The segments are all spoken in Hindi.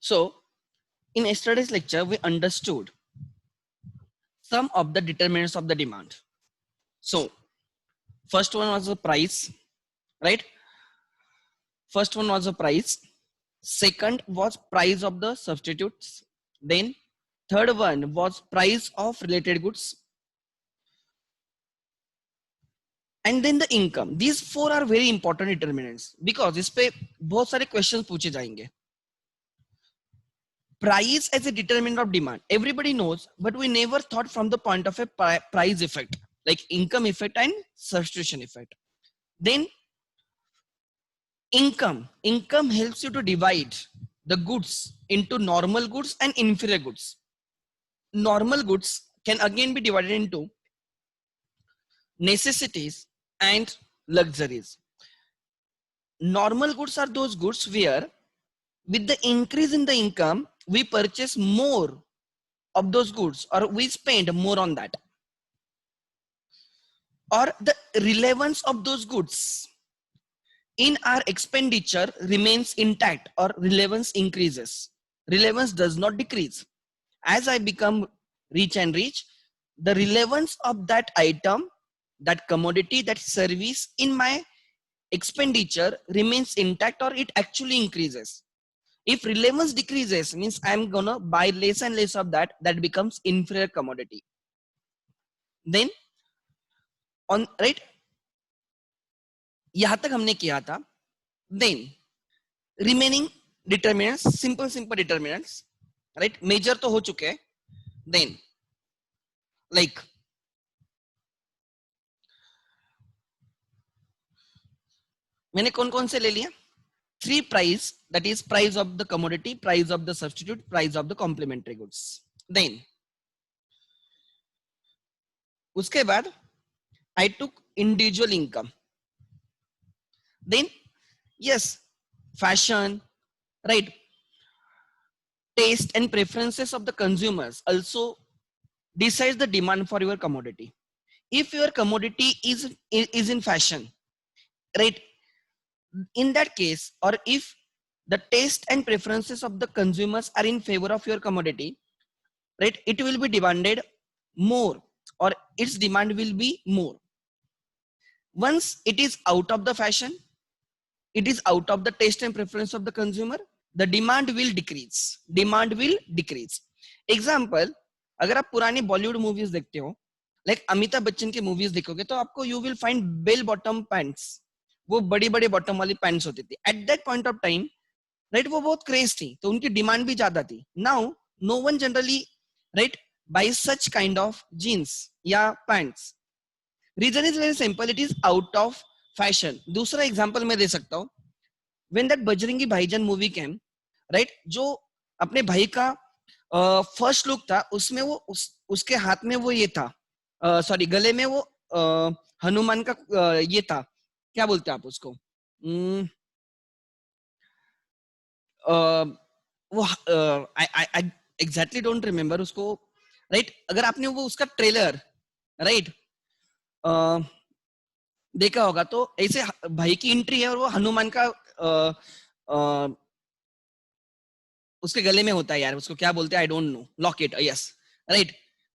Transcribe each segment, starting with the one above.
So in yesterday's lecture we understood some of the determinants of the demand. So first one was the price, right? First one was the price. Second was price of the substitutes. Then third one was price of related goods. And then the income. These four are very important determinants because इस पे बहुत सारे क्वेश्चंस पूछे जाएंगे. Price as a determinant of demand, everybody knows, but we never thought from the point of a price effect, like income effect and substitution effect. Then income helps you to divide the goods into normal goods and inferior goods. Normal goods can again be divided into necessities and luxuries. Normal goods are those goods where with the increase in the income we purchase more of those goods or we spend more on that, or the relevance of those goods in our expenditure remains intact or relevance increases. Relevance does not decrease. As I become rich and rich, the relevance of that item, that commodity, that service in my expenditure remains intact or it actually increases. If relevance decreases, means I'm gonna buy less and less of that, that becomes inferior commodity. Then on right, यहां तक हमने किया था. Then remaining determinants, simple determinants, right? Major तो हो चुके हैं. Then like मैंने कौन कौन से ले लिया? Three price, that is price of the commodity, price of the substitute, price of the complementary goods. Then उसके बाद I took individual income. Then yes, fashion, right? Taste and preferences of the consumers also decides the demand for your commodity. If your commodity is in fashion, right? In that case, or if the taste and preferences of the consumers are in favor of your commodity, right, it will be demanded more or its demand will be more. Once it is out of the fashion, it is out of the taste and preference of the consumer, the demand will decrease. Demand will decrease. Example, अगर आप पुरानी बॉलीवुड मूवीज देखते हो, लाइक अमिताभ बच्चन की मूवीज देखोगे तो आपको you will find bell bottom pants, वो बड़ी बड़ी बॉटम वाली पैंट्स होती थी. At that point of time, right, वो बहुत क्रेज थी तो उनकी डिमांड भी ज्यादा थी. Now no one generally, right, buy such kind of jeans या pants. Reason is very simple, it is out of fashion. दूसरा एग्जांपल मैं दे सकता हूँ. व्हेन दैट बजरंगी भाईजान मूवी केम, राइट, जो अपने भाई का फर्स्ट लुक था उसमें वो उसके हाथ में वो ये था, सॉरी गले में वो हनुमान का ये था, क्या बोलते हैं आप उसको, वो आई एग्जैक्टली डोंट रिमेम्बर उसको, राइट. अगर आपने वो उसका ट्रेलर, राइट, देखा होगा तो ऐसे भाई की एंट्री है और वो हनुमान का उसके गले में होता है यार, उसको क्या बोलते हैं, I don't no, locket, yes, right,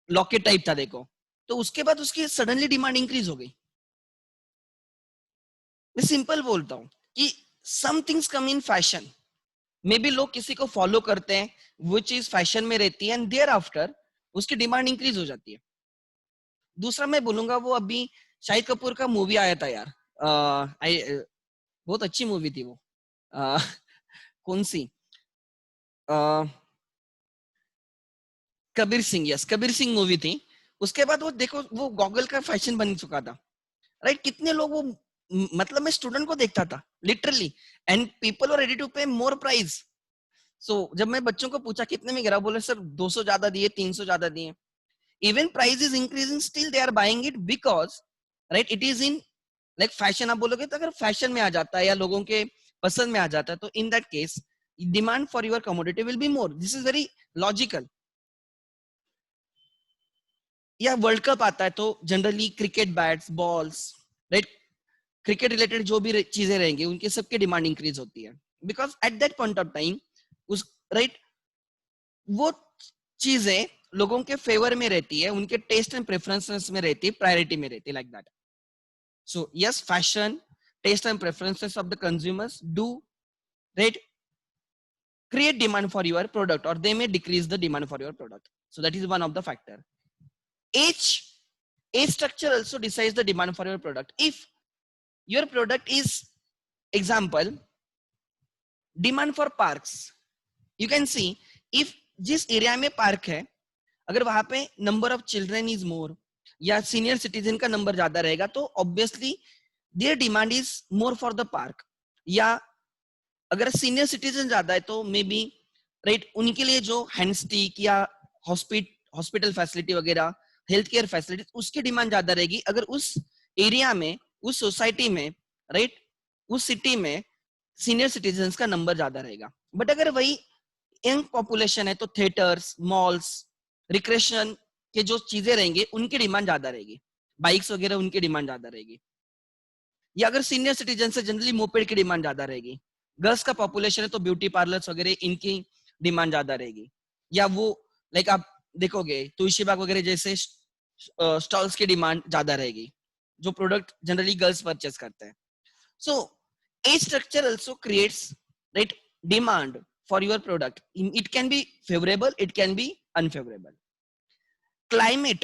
locket type था देखो. तो उसके बाद उसकी सडनली डिमांड इंक्रीज हो गई. मैं सिंपल बोलता हूं कि some things come in fashion, maybe लोग किसी को फॉलो करते हैं वो चीज फैशन में रहती है एंड देयर आफ्टर उसकी डिमांड इंक्रीज हो जाती है. दूसरा मैं बोलूंगा, वो अभी शाहिद कपूर का मूवी आया था यार, बहुत अच्छी मूवी थी वो, कौन सी, कबीर सिंह, यस, कबीर सिंह मूवी थी. उसके बाद वो देखो वो गॉगल का फैशन बन चुका था, राइट. कितने लोग वो, मतलब मैं स्टूडेंट को देखता था literally, and people were ready to pay more price. सो जब मैं बच्चों को पूछा कितने में गिरा, बोले सर 200 ज्यादा दिए, 300 ज्यादा दिए. Even price is increasing, still they are buying it because, right, it is in like fashion. आप बोलोगे तो अगर फैशन में आ जाता है या लोगों के पसंद में आ जाता है तो in that case demand for your commodity will be more. This is very logical. या वर्ल्ड कप आता है तो generally cricket bats, balls, right, cricket related जो भी चीजें रहेंगी उनके सबके डिमांड इंक्रीज होती है because at that point of time उस राइट, वो चीजें लोगों के फेवर में रहती है, उनके टेस्ट एंड प्रेफरेंसेस में रहती है, प्रायोरिटी में रहती है, like that. So yes, fashion, taste and preferences of the consumers do, right, create demand for your product, or they may decrease the demand for your product. So that is one of the factor. Age structure also decides the demand for your product. If your product is, example, demand for parks, you can see if जिस एरिया में पार्क है, अगर वहां पे number of children is more या सीनियर सिटीजन का नंबर ज्यादा रहेगा, तो obviously their demand is more for the park. या अगर सीनियर सिटीजन ज्यादा है तो मे बी, राइट, उनके लिए जो हैंड स्टिक या हॉस्पिटल फैसिलिटी वगैरह, हेल्थ केयर फैसिलिटी, उसकी डिमांड ज्यादा रहेगी अगर उस एरिया में, उस सोसाइटी में, राइट, उस सिटी में सीनियर सिटीजन का नंबर ज्यादा रहेगा. बट अगर वही यंग पॉपुलेशन है तो थिएटर्स, मॉल्स, रिक्रेशन के जो चीजें रहेंगे उनकी डिमांड ज्यादा रहेगी, बाइक्स वगैरह उनकी डिमांड ज्यादा रहेगी. या अगर सीनियर सिटीजन से जनरली मोपेड की डिमांड ज्यादा रहेगी. गर्ल्स का पॉपुलेशन है तो ब्यूटी पार्लर्स वगैरह, इनकी डिमांड ज्यादा रहेगी. या वो लाइक आप देखोगे तुलसी बाग वगैरह जैसे स्टॉल्स की डिमांड ज्यादा रहेगी, जो प्रोडक्ट जनरली गर्ल्स परचेस करते हैं. So as structure also creates, right, demand for your product. It can be favorable, it can be unfavorable. Climate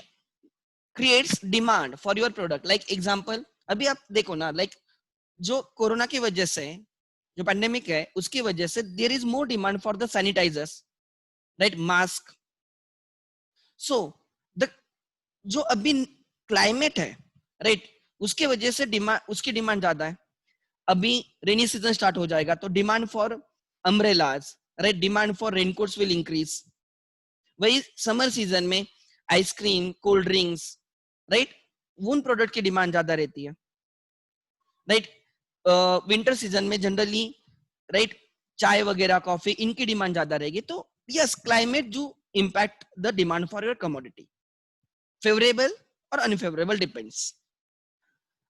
creates demand for your product. Like example, अभी आप देखो ना, like जो कोरोना की वजह से, जो पैंडेमिक है उसकी वजह से there is more demand for the sanitizers, right, mask. So the जो अभी क्लाइमेट है, राइट, उसके वजह से डिमांड, उसकी डिमांड ज्यादा है. अभी रेनी सीजन स्टार्ट हो जाएगा तो demand for umbrellas, right, demand for raincoats will increase. वही समर सीजन में आइसक्रीम, कोल्ड ड्रिंक्स, राइट, उन प्रोडक्ट की डिमांड ज्यादा रहती है. राइट, विंटर सीजन में जनरली, राइट, चाय वगैरह, कॉफी, इनकी डिमांड ज्यादा रहेगी. तो यस, क्लाइमेट जो impact the demand for your commodity, favourable और unfavourable depends.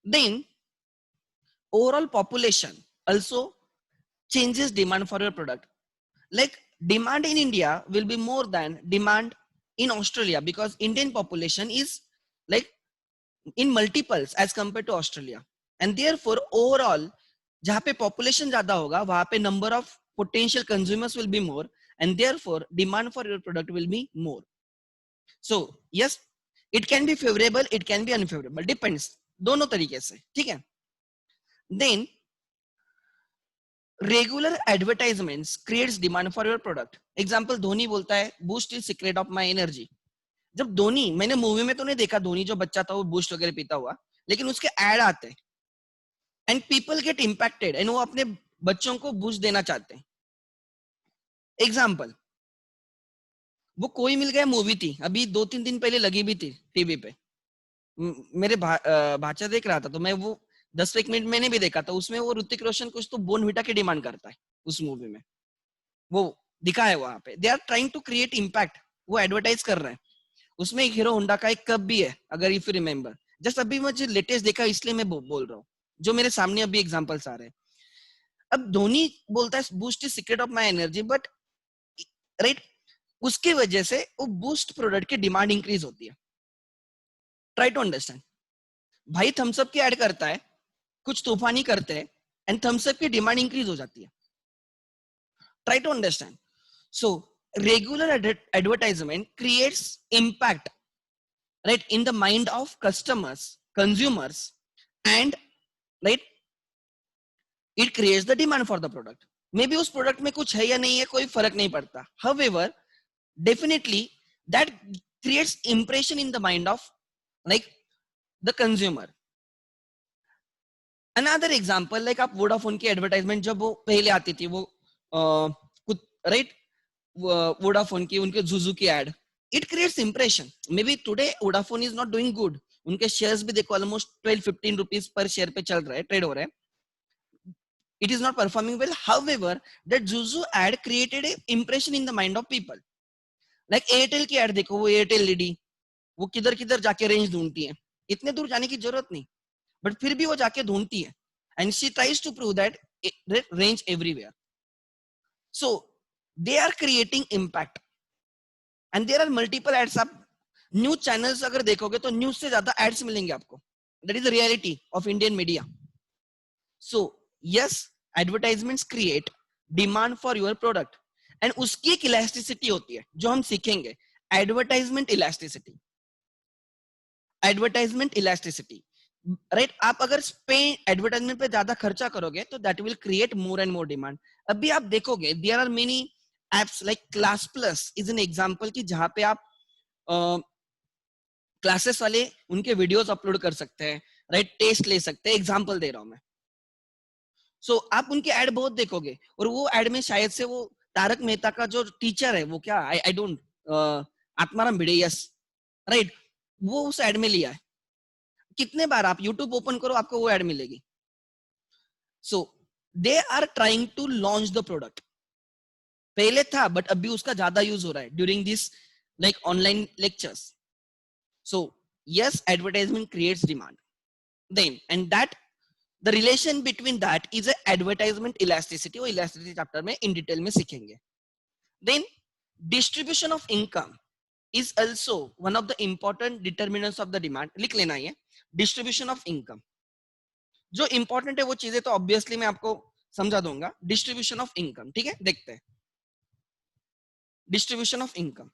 Then overall population also changes demand for your product. Like demand in India will be more than demand in Australia because Indian population is like in multiples as compared to Australia, and therefore overall जहाँ पे population ज्यादा होगा वहाँ पे number of potential consumers will be more, and therefore demand for your product will be more. So yes, it can be favorable, it can be unfavorable, depends, दोनों तरीके से, ठीक है. Then regular advertisements creates demand for your product. Example, Dhoni बोलता है Boost is secret of my energy. जब धोनी, मैंने मूवी में तो नहीं देखा धोनी जो बच्चा था वो बूस्ट वगैरह पीता हुआ, लेकिन उसके एड आते हैं and people get impacted and वो अपने बच्चों को बूस्ट देना चाहते हैं. एग्जाम्पल, वो कोई मिल गया मूवी थी, अभी 2-3 दिन पहले लगी भी थी टीवी पे. मेरे भाचा देख रहा था तो मैं वो 10-1 मिनट मैंने भी देखा था. उसमें वो ऋतिक रोशन कुछ तो बोर्नविटा की डिमांड करता है उस मूवी में, वो दिखा है वहां पे. They are trying to create impact, वो एडवर्टाइज कर रहे हैं. उसमें एक हीरो होंडा का एक कप भी है, अगर इफ यू रिमेम्बर. जस्ट अभी मुझे लेटेस्ट देखा इसलिए मैं बोल रहा हूँ, जो मेरे सामने अभी एग्जांपल्स आ रहे हैं. अब धोनी बोलता है Boost is secret of my energy, but right, उसकी वजह से वो बूस्ट प्रोडक्ट की डिमांड इंक्रीज होती है. Try to understand. भाई थम्सअप की ऐड करता है, कुछ तूफानी करते हैं एंड थम्सअप की डिमांड इंक्रीज हो जाती है. Try to understand. So regular advertisement creates impact, right, in the mind of customers, consumers, and right, it creates the demand for the product. Maybe उस प्रोडक्ट में कुछ है या नहीं है कोई फर्क नहीं पड़ता. However, definitely that creates impression in the mind of like the consumer. Another example, like आप वोडाफोन की एडवर्टाइजमेंट जब वो पहले आती थी, वो राइट, वोडाफोन की उनके जुजू की ad, it creates impression. Maybe today Vodafone is not doing good, उनके शेयर्स भी देखो ऑलमोस्ट 12-15 रुपीज पर शेयर पे चल रहे हैं, ट्रेड हो रहे हैं. It is not performing well. However that Zoozoo ad created a impression in the mind of people. Like Airtel की एड देखो, वो एयरटेल लेडी, वो किधर किधर जाके रेंज ढूंढती है, इतने दूर जाने की जरूरत नहीं, बट फिर भी वो जाके ढूंढती है and she tries to prove that range everywhere. So they are creating impact and there are multiple ads. आप न्यूज चैनल्स अगर देखोगे तो न्यूज से ज्यादा एड्स मिलेंगे आपको. That is the reality of Indian media. So yes, advertisements create demand for your product and उसकी एक इलास्टिसिटी होती है जो हम सीखेंगे. Advertisement elasticity. Advertisement elasticity, right. आप अगर पे एडवर्टाइजमेंट पे ज्यादा खर्चा करोगे तो that will create more and more demand. अभी आप देखोगे there are many apps like Class Plus is an example कि जहां पे आप क्लासेस वाले उनके वीडियोस अपलोड कर सकते हैं, राइट. टेस्ट ले सकते हैं, एग्जांपल दे रहा हूं मैं. सो आप उनके एड बहुत देखोगे और वो एड में शायद से वो तारक मेहता का जो टीचर है वो क्या I don't Atmaram Bhide, yes, right, वो उस एड में लिया है. कितने बार आप यूट्यूब ओपन करो आपको वो एड मिलेगी. So they are trying to launch the product. पहले था बट अभी उसका ज्यादा यूज हो रहा है during this like online lectures. So yes, advertisement creates demand. Then and that the relation between that is advertisement elasticity. वो इलास्टिसिटी चैप्टर में इन डिटेल में सीखेंगे. Then distribution of income is also one of the important determinants of the demand. लिख लेना है डिस्ट्रीब्यूशन ऑफ इनकम. जो इंपॉर्टेंट है वो चीजें तो ऑब्वियसली मैं आपको समझा दूंगा. डिस्ट्रीब्यूशन ऑफ इनकम, ठीक है, देखते हैं. Distribution of income.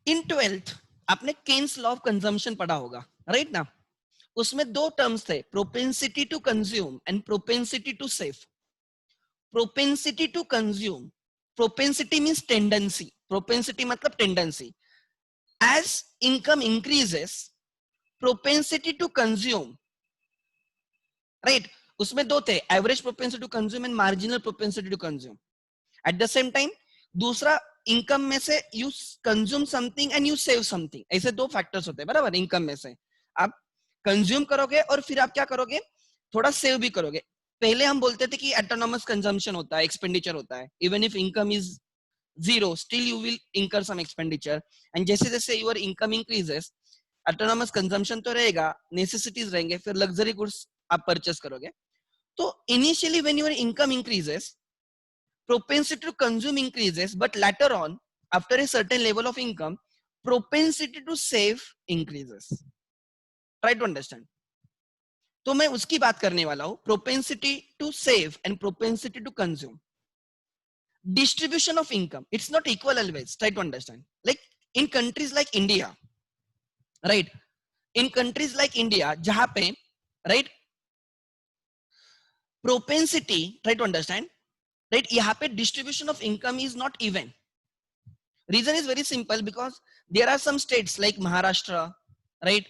In 12th आपने केन्स लॉ ऑफ कंजम्पशन पढ़ा होगा, राइट ना. उसमें दो टर्म्स थे, propensity to consume and propensity to save. Propensity to consume, propensity means tendency. Propensity मतलब tendency. As income increases, propensity to consume, right. उसमें दो थे, average propensity to consume and marginal propensity to consume. At the same time दूसरा, इनकम में से you consume something and you save something. ऐसे दो फैक्टर्स होते हैं, बराबर. इनकम में से आप कंज्यूम करोगे और फिर आप क्या करोगे, थोड़ा सेव भी करोगे. पहले हम बोलते थे कि ऑटोनॉमस कंजम्पशन होता है, एक्सपेंडिचर होता है. Even if income is zero still you will इंकर सम एक्सपेंडिचर. एंड जैसे जैसे your income increases, autonomous consumption तो रहेगा, नेसेसिटीज रहेंगे, फिर लग्जरी गुड्स आप परचेस करोगे. तो initially when your income increases, propensity to consume increases, but later on after a certain level of income, propensity to save increases. Try to understand. तो मैं उसकी बात करने वाला हूं, propensity to save and propensity to consume. Distribution of income, it's not equal always. Try to understand. Like in countries like India, right, in countries like India जहां पे, right, propensity, try to understand, right, यहाँ पे distribution of income is not even. Reason is very simple, because there are some states like Maharashtra, right,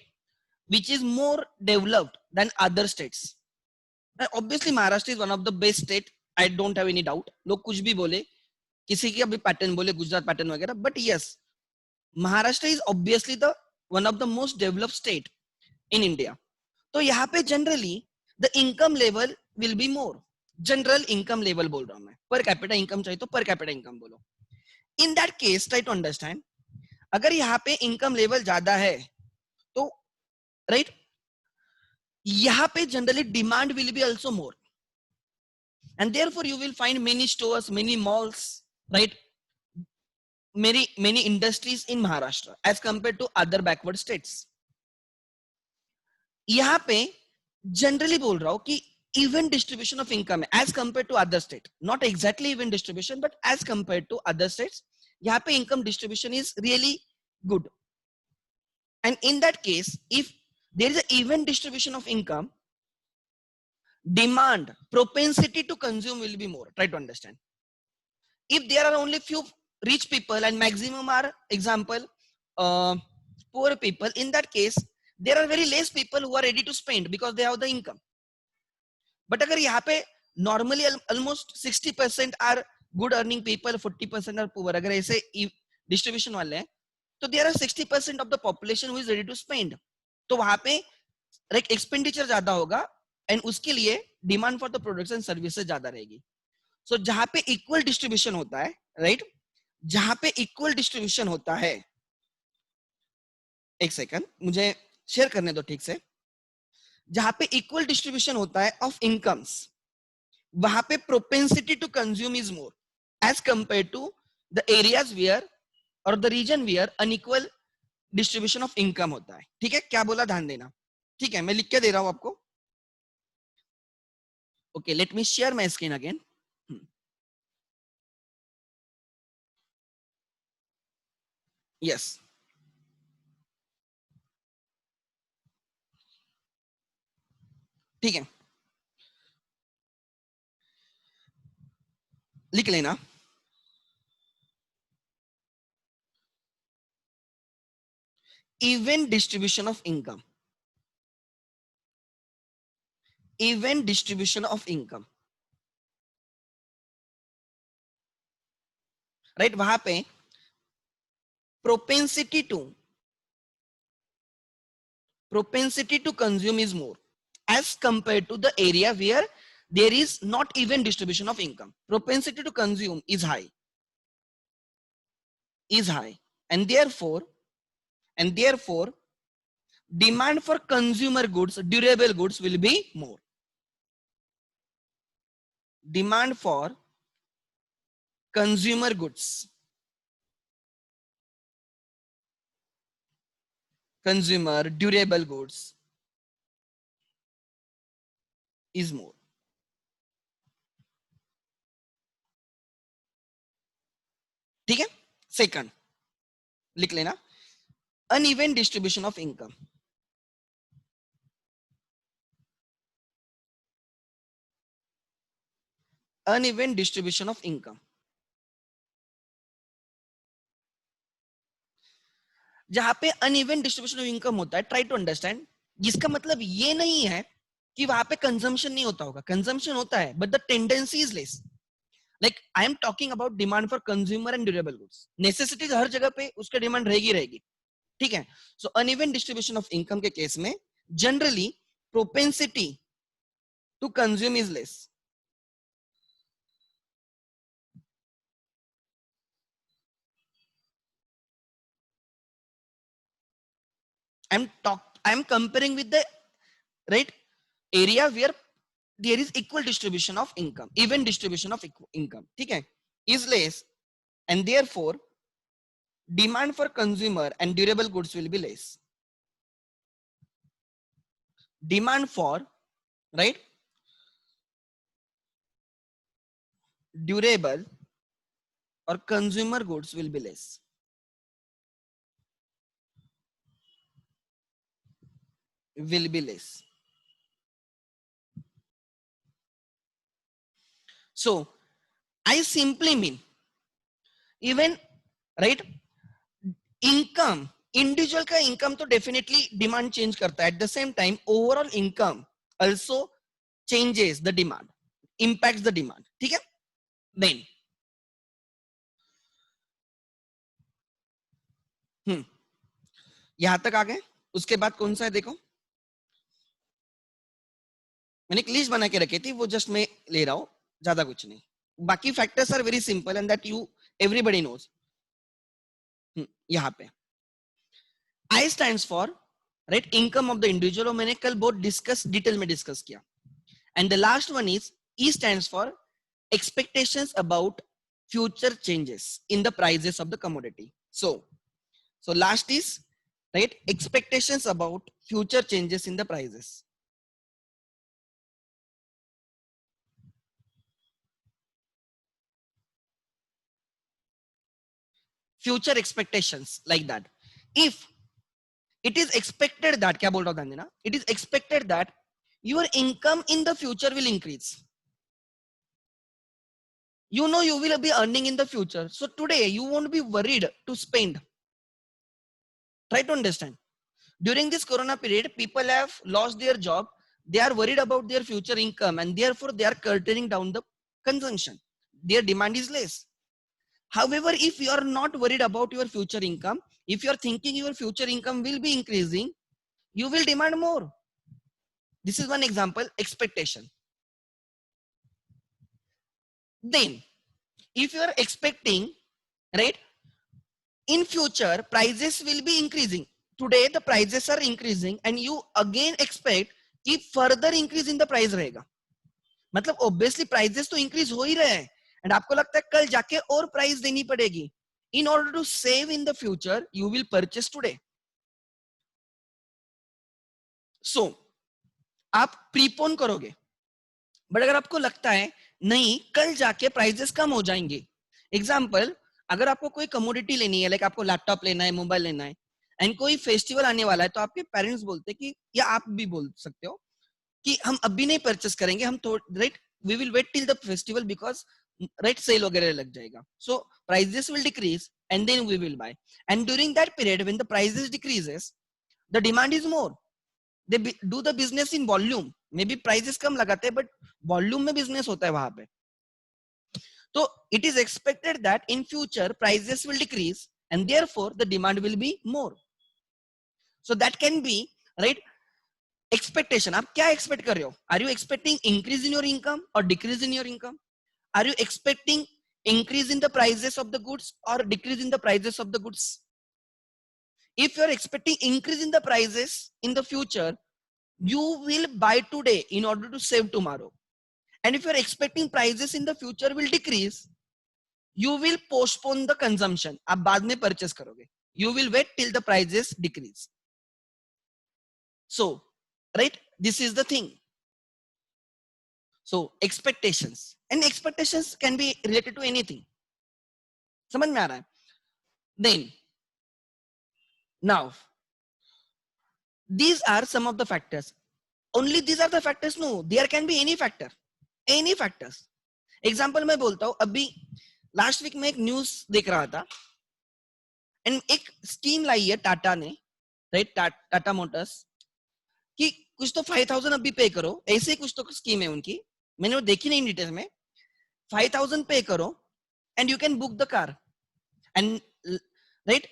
which is more developed than other states. Obviously Maharashtra is one of the best state, I don't have any doubt. लोग कुछ भी बोले, किसी की अभी पैटर्न बोले, गुजरात पैटर्न वगैरह, but yes, Maharashtra is obviously the one of the most developed state in India. तो यहाँ पे generally the income level will be more. General income level बोल रहा हूँ मैं. Per capita income चाहिए तो per capita income बोलो. In that case, try to understand, अगर यहाँ पे इनकम लेवल ज्यादा है तो, राइट, यहाँ पे generally demand will be also more, and therefore you will find many stores, many malls, right, many industries in Maharashtra as compared to other backward states. यहाँ पे जनरली बोल रहा हूं कि even distribution of income as compared to other state, not exactly even distribution but as compared to other states, यहाँ पे income distribution is really good. And in that case, if there is an even distribution of income, demand, propensity to consume will be more. Try to understand. If there are only few rich people and maximum are, example, poor people, in that case there are very less people who are ready to spend because they have the income. But अगर यहाँ पे normally almost 60% are good earning people, 40% are poor, अगर ऐसे distribution वाले हैं, तो there are 60% of the population who is ready to spend. तो वहां पे like expenditure ज्यादा होगा एंड उसके लिए demand for the products and services ज्यादा रहेगी. सो जहां पे इक्वल डिस्ट्रीब्यूशन होता है, राइट, जहां पे इक्वल डिस्ट्रीब्यूशन होता है, एक सेकंड मुझे शेयर करने दो ठीक से, जहां पे इक्वल डिस्ट्रीब्यूशन होता है ऑफ इनकम्स, वहां पे propensity to consume is more as compared to the areas where और the region where unequal distribution of income होता है। ठीक है, क्या बोला ध्यान देना। ठीक है, मैं लिख के दे रहा हूं आपको। Okay, let me share my screen again. Yes, ठीक है, लिख लेना। Even distribution of income, even distribution of income, right, वहां पे propensity to consume is more as compared to the area where there is not even distribution of income. Propensity to consume is high, and therefore demand for consumer goods, durable goods will be more. Demand for consumer goods, consumer durable goods is more. ठीक है, सेकंड लिख लेना, uneven distribution of income, uneven distribution of income, जहां पे अनइवन डिस्ट्रीब्यूशन ऑफ इनकम होता है, ट्राई टू अंडरस्टैंड, जिसका मतलब ये नहीं है कि वहां पे कंजम्पशन नहीं होता होगा, कंजम्पशन होता है but the tendency is less. Like I am talking about demand for consumer and durable goods, necessities हर जगह पे उसका डिमांड रहेगी। ठीक है, so uneven distribution of income के केस में generally propensity to consume is less. I am comparing with the right area where there is equal distribution of income, even distribution of income, ठीक है, is less, and therefore demand for consumer and durable goods will be less. Demand for, right, durable or consumer goods will be less. Will be less. So I simply mean even, right, income, individual का इनकम तो डेफिनेटली डिमांड चेंज करता है, eight the same time overall income also changes the demand, impacts the demand. ठीक है, देन यहां तक आ गए। उसके बाद कौन सा है देखो, मैंने एक लिस्ट बना के रखी थी, वो जस्ट मैं ले रहा हूं, ज्यादा कुछ नहीं। बाकी factors are very simple and that you everybody knows. यहाँ पे I stands for, right, income of the individual, मैंने कल बहुत डिटेल में डिस्कस किया। And the last one is E stands for expectations about future changes in the prices of the commodity. So last is, right, expectations about future changes in the prices. Future expectations like that. If it is expected that, क्या बोल रहा हूं ध्यान देना, it is expected that your income in the future will increase. You know you will be earning in the future, so today you won't be worried to spend. Try to understand. During this corona period, people have lost their job, they are worried about their future income, and therefore they are curtailing down the consumption, their demand is less. However, if you are not worried about your future income, if you are thinking your future income will be increasing, you will demand more. This is one example, expectation. Then if you are expecting right? In future prices will be increasing. Today the prices are increasing and you again expect कि further increase in the price रहेगा. मतलब obviously prices तो increase हो ही रहे हैं and आपको लगता है कल जाके और price देनी पड़ेगी. In order to save in the future, you will purchase today. So आप प्रीपोन करोगे, बट अगर आपको लगता है नहीं कल जाके प्राइसेस कम हो जाएंगे. एग्जाम्पल, अगर आपको कोई कमोडिटी लेनी है, लाइक आपको लैपटॉप लेना है, मोबाइल लेना है, एंड कोई फेस्टिवल आने वाला है, तो आपके पेरेंट्स बोलते हैं कि, या आप भी बोल सकते हो कि हम अभी नहीं परचेस करेंगे, हम right we will wait till the festival because right sale वगैरह लग जाएगा. So prices will decrease and then we will buy. And during that period when the prices decreases, the demand is more. They do the business in volume. Maybe prices कम लगाते हैं बट वॉल्यूम में बिजनेस होता है वहां पे. तो it is expected that in future prices will decrease and therefore the demand will be more. So that can be right expectation. आप क्या एक्सपेक्ट कर रहे हो? Are you expecting increase in your income और decrease in your income? Are you expecting increase in the prices of the goods or decrease in the prices of the goods? If you are expecting increase in the prices in the future, you will buy today in order to save tomorrow. And if you are expecting prices in the future will decrease, you will postpone the consumption. आप बाद में purchase करोगे. You will wait till the prices decrease. So, right, this is the thing. So expectations, and expectations can be related to anything. समझ में आ रहा है? Then now these are some of the factors. Only these are the factors? No, there can be any factor, any factors. Example मैं बोलता हूं, अभी लास्ट वीक में एक न्यूज देख रहा था एंड एक स्कीम लाई है टाटा ने, राइट, टाटा मोटर्स, कि कुछ तो 5,000 अभी पे करो, ऐसे ही कुछ तो स्कीम है उनकी, मैंने वो देखी नहीं डिटेल में. 5,000 पे करो and you can book the car and right,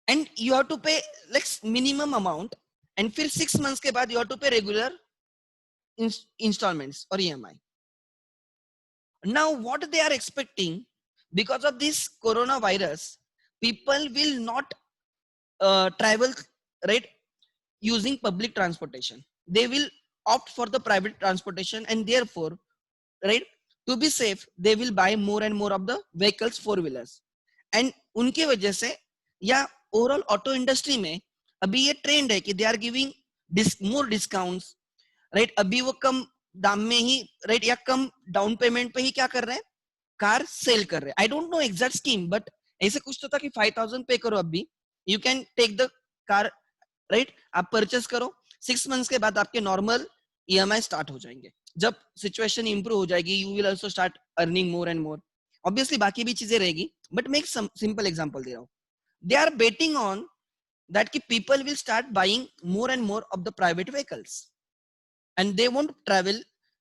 and you have to pay like minimum amount and फिर 6 months के बाद you have to pay regular installments or EMI. Now what they are expecting, because of this coronavirus, people will not travel, right, using public transportation. They will opt for the private transportation and therefore, right, to be safe they will buy more and more of the vehicles, four wheelers. And उनके वजह से या ओवरऑल ऑटो इंडस्ट्री में अभी ये ट्रेंड है कि they are giving more discounts, right. अभी वो कम दाम में ही, राइट, या कम डाउन पेमेंट पे ही क्या कर रहे हैं, कार सेल कर रहे हैं. I don't know exact scheme, but ऐसे कुछ तो था कि 5,000 पे करो अभी, you can take the car, right, आप परचेस करो, 6 months के बाद आपके नॉर्मल EMI स्टार्ट हो जाएंगे. जब सिचुएशन इंप्रूव हो जाएगी, you will also start earning more and more. Obviously बाकी भी चीजें रहेगी, बट मैं एक सिंपल एग्जांपल दे रहा हूं. They are betting on that कि people will start buying more and more of the private vehicles and they won't travel,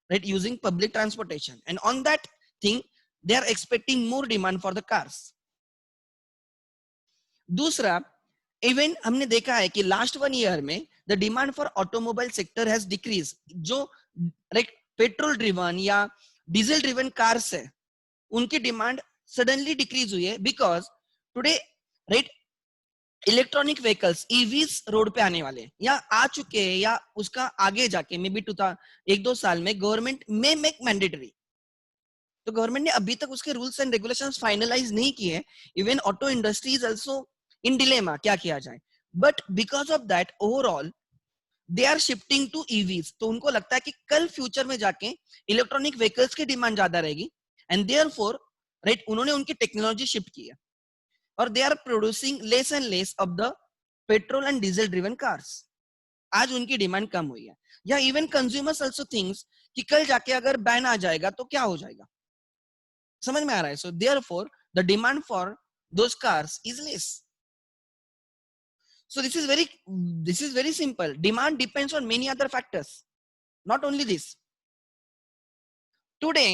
right, using public transportation, and on that thing they are expecting more demand for the cars. दूसरा, इवन हमने देखा है कि लास्ट 1 year में the demand for automobile sector has decrease. जो राइट पेट्रोल ड्रिवन या डीजल ड्रिवन कार्स है उनकी डिमांड सडनली डिक्रीज हुई है, because today, right, electronic vehicles EVs road पे आने वाले हैं या आ चुके हैं, या उसका आगे जाके मे बी 1-2 साल में गवर्नमेंट में मेक मैंडेटरी. तो गवर्नमेंट ने अभी तक उसके रूल्स एंड रेगुलेशंस फाइनलाइज नहीं किए. Even auto industry is also in dilemma, क्या किया जाए. But because of that overall they are shifting to EVs. तो उनको लगता है कि कल फ्यूचर में जाके इलेक्ट्रॉनिक व्हीकल्स की डिमांड ज्यादा रहेगी एंड देयरफॉर, राइट, उन्होंने उनकी टेक्नोलॉजी शिफ्ट की है और they are producing less and less of the petrol and diesel driven cars. आज उनकी डिमांड कम हुई है. या इवन कंज्यूमर्स आल्सो थिंक्स कि कल जाके अगर बैन आ जाएगा तो क्या हो जाएगा. समझ में आ रहा है? So therefore the demand for those cars is less. So this is very simple. Demand depends on many other factors, not only this. Today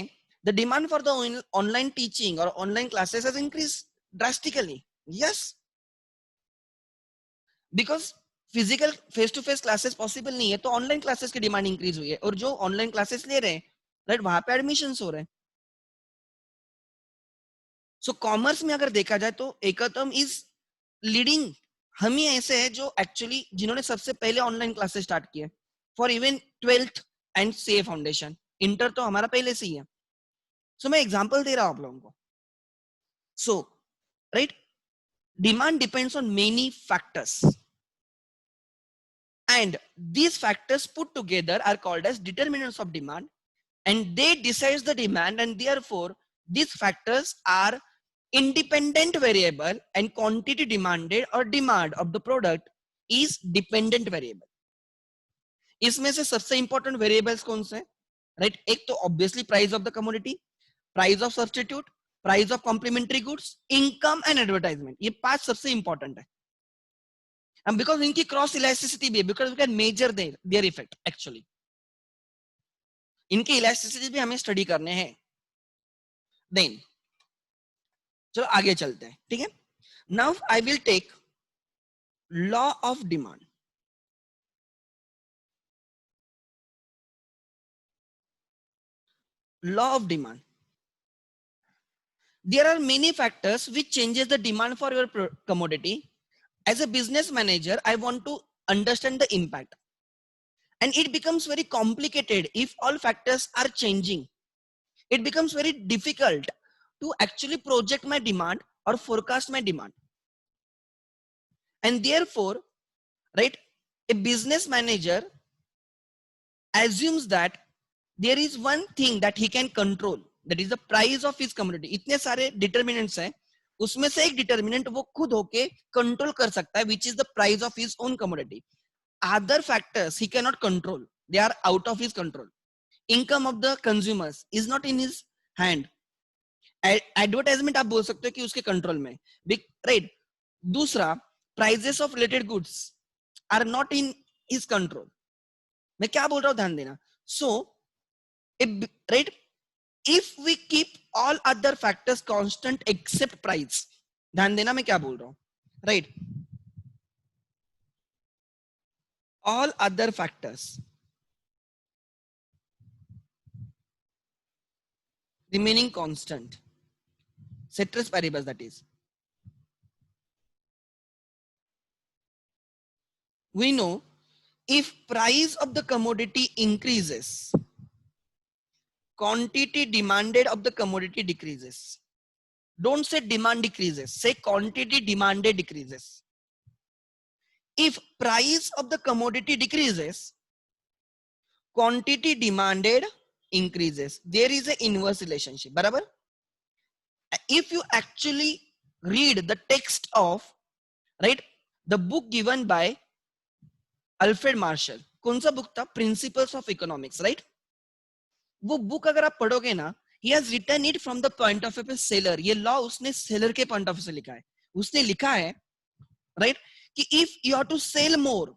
the demand for the online teaching or online classes has increased drastically. Yes, because physical face to face classes possible नहीं है, तो ऑनलाइन क्लासेस की डिमांड इंक्रीज हुई है. और जो ऑनलाइन क्लासेस ले रहे हैं, राइट, वहां पे एडमिशंस हो रहे हैं. सो कॉमर्स में अगर देखा जाए तो एकतम इज लीडिंग. हम ही ऐसे हैं जो एक्चुअली जिन्होंने सबसे पहले ऑनलाइन क्लासेस स्टार्ट किए for even 12th and CA foundation. Inter तो हमारा पहले से ही है. सो मैं एग्जांपल दे रहा हूं आप लोगों को. So right, demand depends on many factors and these factors put together are called as determinants of demand, and they decide the demand, and therefore these factors are independent variable and quantity demanded or demand of the product is dependent variable. इसमें से सबसे इंपॉर्टेंट वेरिएबल्स कौन से हैं? राइट, एक तो obviously price of the commodity, price of substitute, price of complementary goods, income and advertisement. ये 5 सबसे इंपॉर्टेंट है. And because इनकी क्रॉस इलास्टिसिटी भी है, because we can measure their effect actually. इनके इलास्टिसिटी भी हमें स्टडी करने हैं. देन चलो आगे चलते हैं. ठीक है, now I will take law of demand. Law of demand. There are many factors which changes the demand for your commodity. As a business manager, I want to understand the impact, and it becomes very complicated if all factors are changing. It becomes very difficult to actually project my demand or forecast my demand. And therefore, right, a business manager assumes that there is one thing that he can control, that is the price of his commodity. इतने सारे determinants हैं, उसमें से एक determinant वो खुद होके control कर सकता है, which is the price of his own commodity. Other factors he cannot control, they are out of his control. Income of the consumers is not in his hand. Advertisement आप बोल सकते हो कि उसके कंट्रोल में, right? दूसरा, prices of related goods are not in his control. मैं क्या बोल रहा हूं, ध्यान देना. So right, if we keep all other factors constant except price, ध्यान देना मैं क्या बोल रहा हूं, right, all other factors remaining constant, ceteris paribus, that is, we know if price of the commodity increases, quantity demanded of the commodity decreases. Don't say demand decreases, say quantity demanded decreases. If price of the commodity decreases, quantity demanded increases. There is an inverse relationship. Barabar? If you actually read the text of, right, the book given by Alfred Marshall, कौन सा बुक था? Principles of Economics, right? वो बुक अगर आप पढ़ोगे ना, he has written it from the point of view of a seller. ये लॉ उसने सेलर के पॉइंट ऑफ व्यू से लिखा है. उसने लिखा है, right, कि if you have to sell more,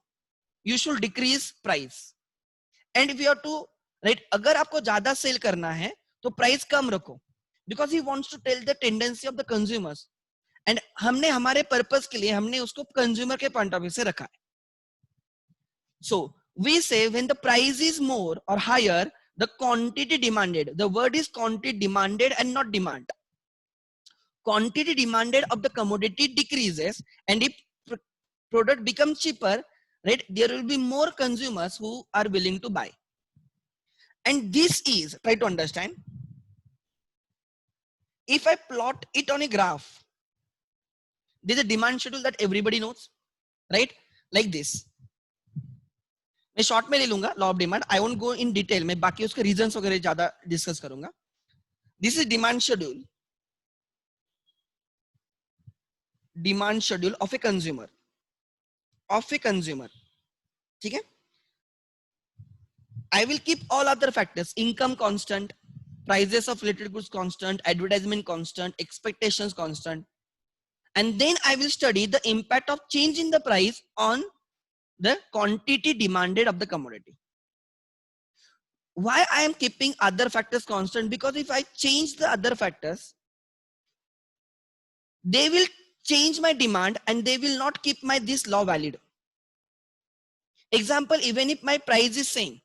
you should decrease price, and if you have to, right, अगर आपको ज्यादा सेल करना है तो प्राइस कम रखो, because he wants to tell the tendency of the consumers. And हमने हमारे पर्पस के लिए हमने उसको कंज्यूमर के पॉइंट ऑफ व्यू से रखा है. So we say when the price is more or higher, the quantity demanded, the word is quantity demanded and not demand. Quantity demanded of the commodity decreases, and if product becomes cheaper, right, there will be more consumers who are willing to buy. And this is, try to understand, if I plot it on a graph, there's a demand schedule that everybody knows, right, like this. मैं शॉर्ट में ले लूंगा law of demand. I won't go in detail, मैं बाकी उसके रीजंस वगैरह ज्यादा डिस्कस करूंगा. This is demand schedule, demand schedule of a consumer, ठीक है. I will keep all other factors, income constant, prices of related goods constant, advertisement constant, expectations constant, and then I will study the impact of change in the price on the quantity demanded of the commodity. Why I am keeping other factors constant? Because if I change the other factors, they will change my demand and they will not keep my this law valid. Example, even if my price is same,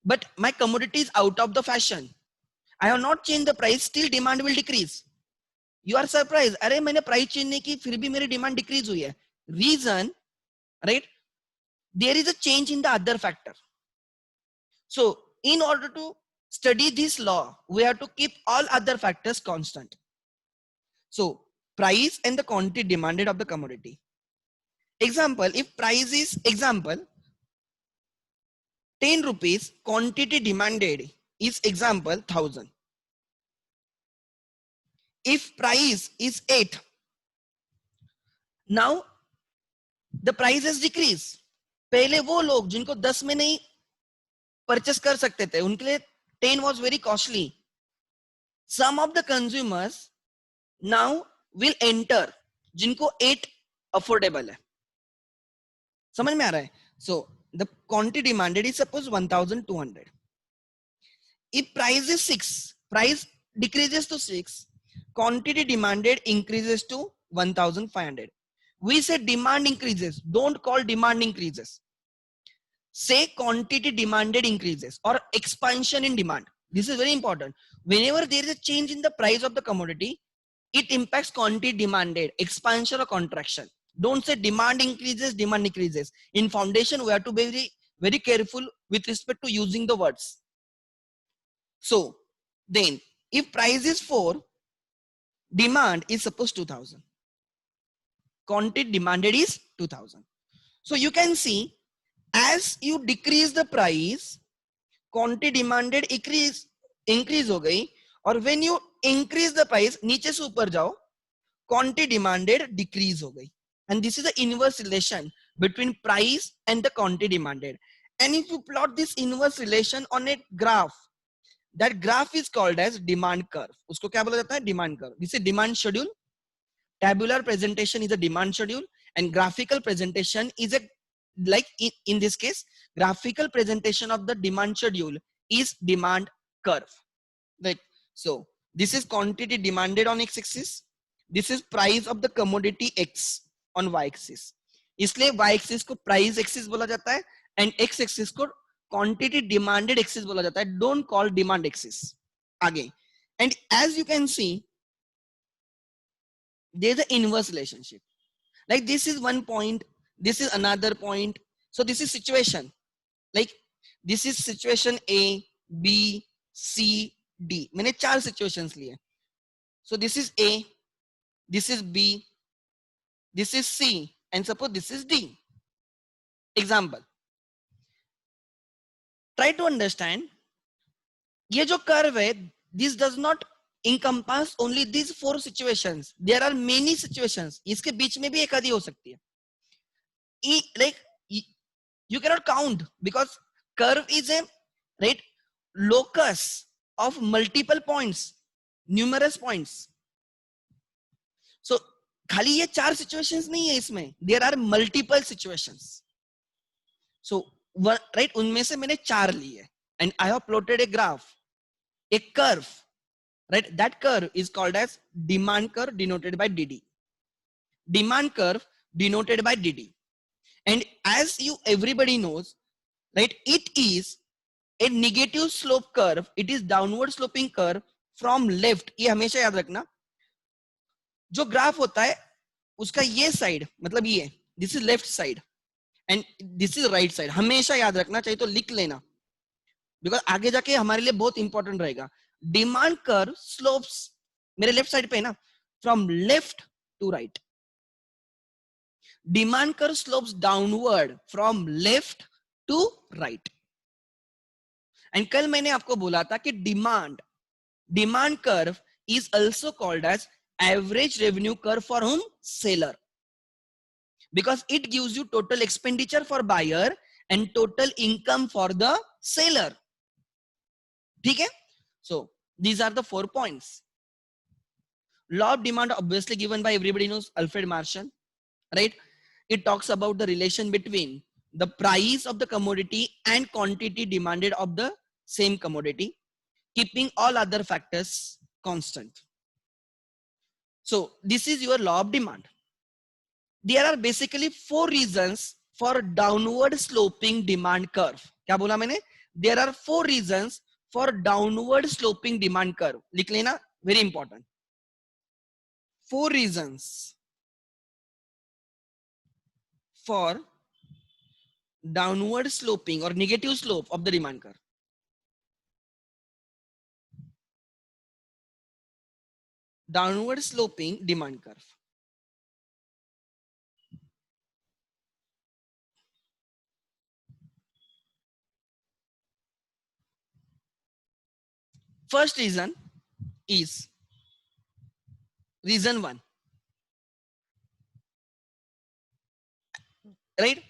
but my commodity is out of the fashion, I have not changed the price, still demand will decrease. You are surprised, अरे मैंने प्राइस चेंज नहीं की फिर भी मेरी डिमांड डिक्रीज हुई है. Reason, right? There is a change in the other factor. So in order to study this law, we have to keep all other factors constant. So price and the quantity demanded of the commodity. Example, if price is, example, 10 rupees, quantity demanded is example 1000. If price is 8, now the price has decreased. पहले वो लोग जिनको 10 में नहीं परचेस कर सकते थे उनके लिए 10 was very costly. Some of the consumers now will enter जिनको 8 affordable है. समझ में आ रहा है? So the quantity demanded is suppose 1200. If price is 6, price decreases to 6, quantity demanded increases to 1500. We say demand increases, don't call demand increases. Say quantity demanded increases or expansion in demand. This is very important. Whenever there is a change in the price of the commodity, it impacts quantity demanded, expansion or contraction. Don't say demand increases, demand decreases. In foundation, we have to be very, very careful with respect to using the words. So then if price is 4, demand is suppose 2000. Quantity demanded is 2000. So you can see as you decrease the price, quantity demanded increase हो गई, और when you increase the price नीचे से ऊपर जाओ quantity demanded decrease हो गई. And this is the inverse relation between price and the quantity demanded. And if you plot this inverse relation on a graph, that graph is called as demand curve. उसको क्या बोला जाता है? Demand curve. This is demand schedule. Tabular presentation is a demand schedule, and graphical presentation is a, like in this case, graphical presentation of the demand schedule is demand curve. Right? So this is quantity demanded on x-axis. This is price of the commodity X on y-axis. इसलिए y-axis को price axis बोला जाता है and x-axis को quantity demanded axis बोला जाता है. Don't call demand axis. आगे. And as you can see, there's an inverse relationship. Like this is one point, this is another point. So this is situation. Like this is situation A, B, C, D. मैंने 4 situations लिए. So this is A, this is B, this is C, and suppose this is D. Example. Try to understand. ये जो curve है, this does not encompass only these 4 situations. There are many situations. इसके बीच में भी एक आधी हो सकती है. Like you cannot count because curve is a right locus of multiple points, numerous points. So खाली ये 4 situations नहीं है इसमें. There are multiple situations. So right उनमें से मैंने 4 लिए and I have plotted a graph, a curve. Right, that curve is called as demand curve denoted by DD. Demand curve denoted by DD. And as you everybody knows, right, it is a negative slope curve. It is downward sloping curve from left. ये हमेशा याद रखना. जो ग्राफ होता है उसका ये साइड मतलब ये, this is left side and this is right side. हमेशा याद रखना, चाहिए तो लिख लेना because आगे जाके हमारे लिए बहुत इंपॉर्टेंट रहेगा. Demand curve slopes मेरे लेफ्ट साइड पे है ना, from left to right. Demand curve slopes downward from left to right. And कल मैंने आपको बोला था कि demand curve is also called as average revenue curve for whom? Seller. Because it gives you total expenditure for buyer and total income for the seller. ठीक है? So these are the 4 points. Law of demand obviously given by everybody knows, Alfred Marshall, right? It talks about the relation between the price of the commodity and quantity demanded of the same commodity, keeping all other factors constant. So this is your law of demand. There are basically 4 reasons for downward sloping demand curve. क्या बोला मैंने? There are 4 reasons for downward sloping demand curve. लिख लेना, very important. 4 reasons for downward sloping or negative slope of the demand curve. Downward sloping demand curve. First reason is reason 1, right?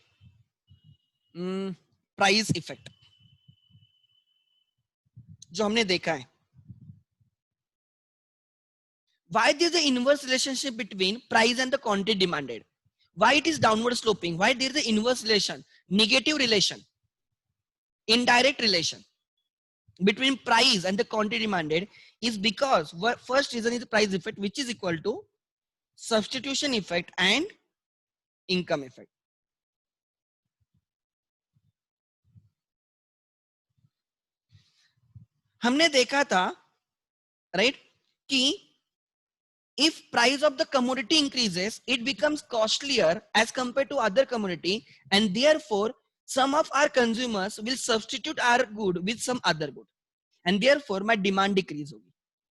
Price effect जो हमने देखा है. Why there is an inverse relationship between price and the quantity demanded? Why it is downward sloping? Why there is an inverse relation, negative relation, indirect relation between price and the quantity demanded? Is because first reason is the price effect, which is equal to substitution effect and income effect. हमने देखा था, right, कि if price of the commodity increases, it becomes costlier as compared to other commodity, and therefore some of our consumers will substitute our good with some other good, and therefore my demand decrease होगी,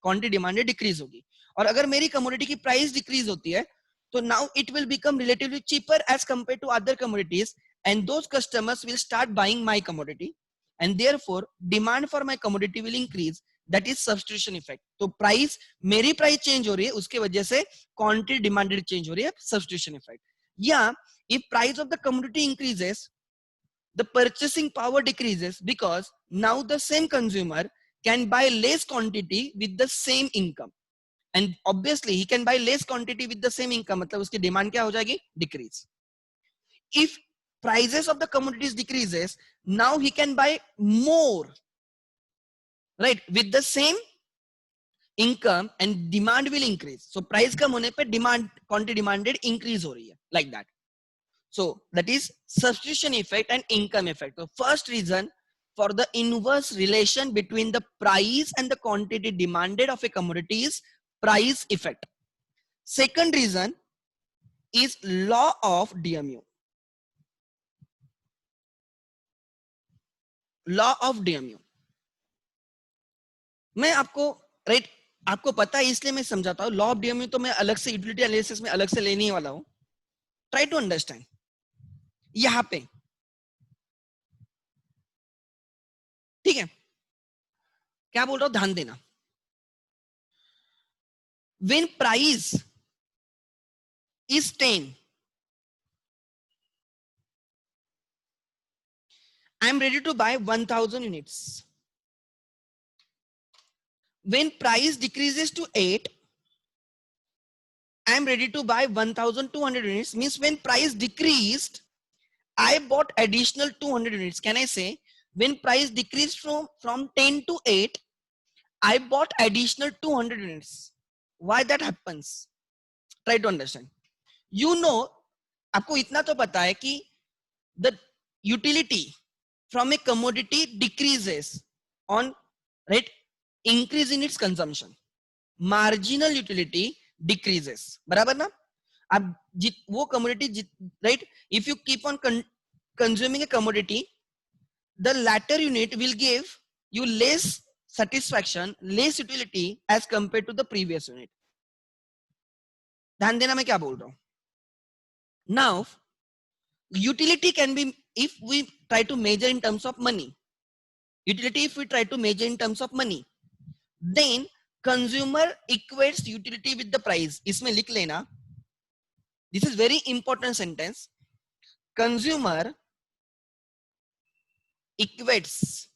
quantity demanded decrease होगी. और अगर मेरी commodity की price decrease होती है, तो now it will become relatively cheaper as compared to other commodities, and those customers will start buying my commodity, and therefore demand for my commodity will increase. That is substitution effect. तो प्राइस, मेरी प्राइस चेंज हो रही है, उसके वजह से क्वांटिटी डिमांडेड चेंज हो रही है, substitution effect. या if price of the commodity increases, the purchasing power decreases because now the same consumer can buy less quantity with the same income, and obviously he can buy less quantity with the same income, मतलब उसकी डिमांड क्या हो जाएगी, decrease. If prices of the commodities decreases, now he can buy more, right, with the same income, and demand will increase. So price कम होने पे demand, quantity demanded increase हो रही है, like that. So that is substitution effect and income effect. So first reason for the inverse relation between the price and the quantity demanded of a commodity is price effect. Second reason is law of DMU. Law of DMU. मैं आपको, right, आपको पता है इसलिए मैं समझाता हूं. लॉ ऑफ डीएमयू तो मैं अलग से यूटिलिटी एनालिसिस में अलग से लेने ही वाला हूं. Try to understand. यहां पे ठीक है, क्या बोल रहा हूं, ध्यान देना. When price is 10, I am ready to buy 1000 units. When price decreases to 8, I am ready to buy 1200 units. Means when price decreased, I bought additional 200 units. Can I say when price decreased from 10 to 8, I bought additional 200 units? Why that happens? Try to understand. You know, आपको इतना तो पता है कि the utility from a commodity decreases on, right, increase in its consumption. Marginal utility decreases. बराबर ना? अब वो commodity, right, if you keep on consuming a commodity, the latter unit will give you less satisfaction, less utility as compared to the previous unit. ध्यान देना मैं क्या बोल रहा हूं. Now utility can be, if we try to measure in terms of money, utility if we try to measure in terms of money, then consumer equates utility with the price. इसमें लिख लेना, this is very important sentence. Consumer equates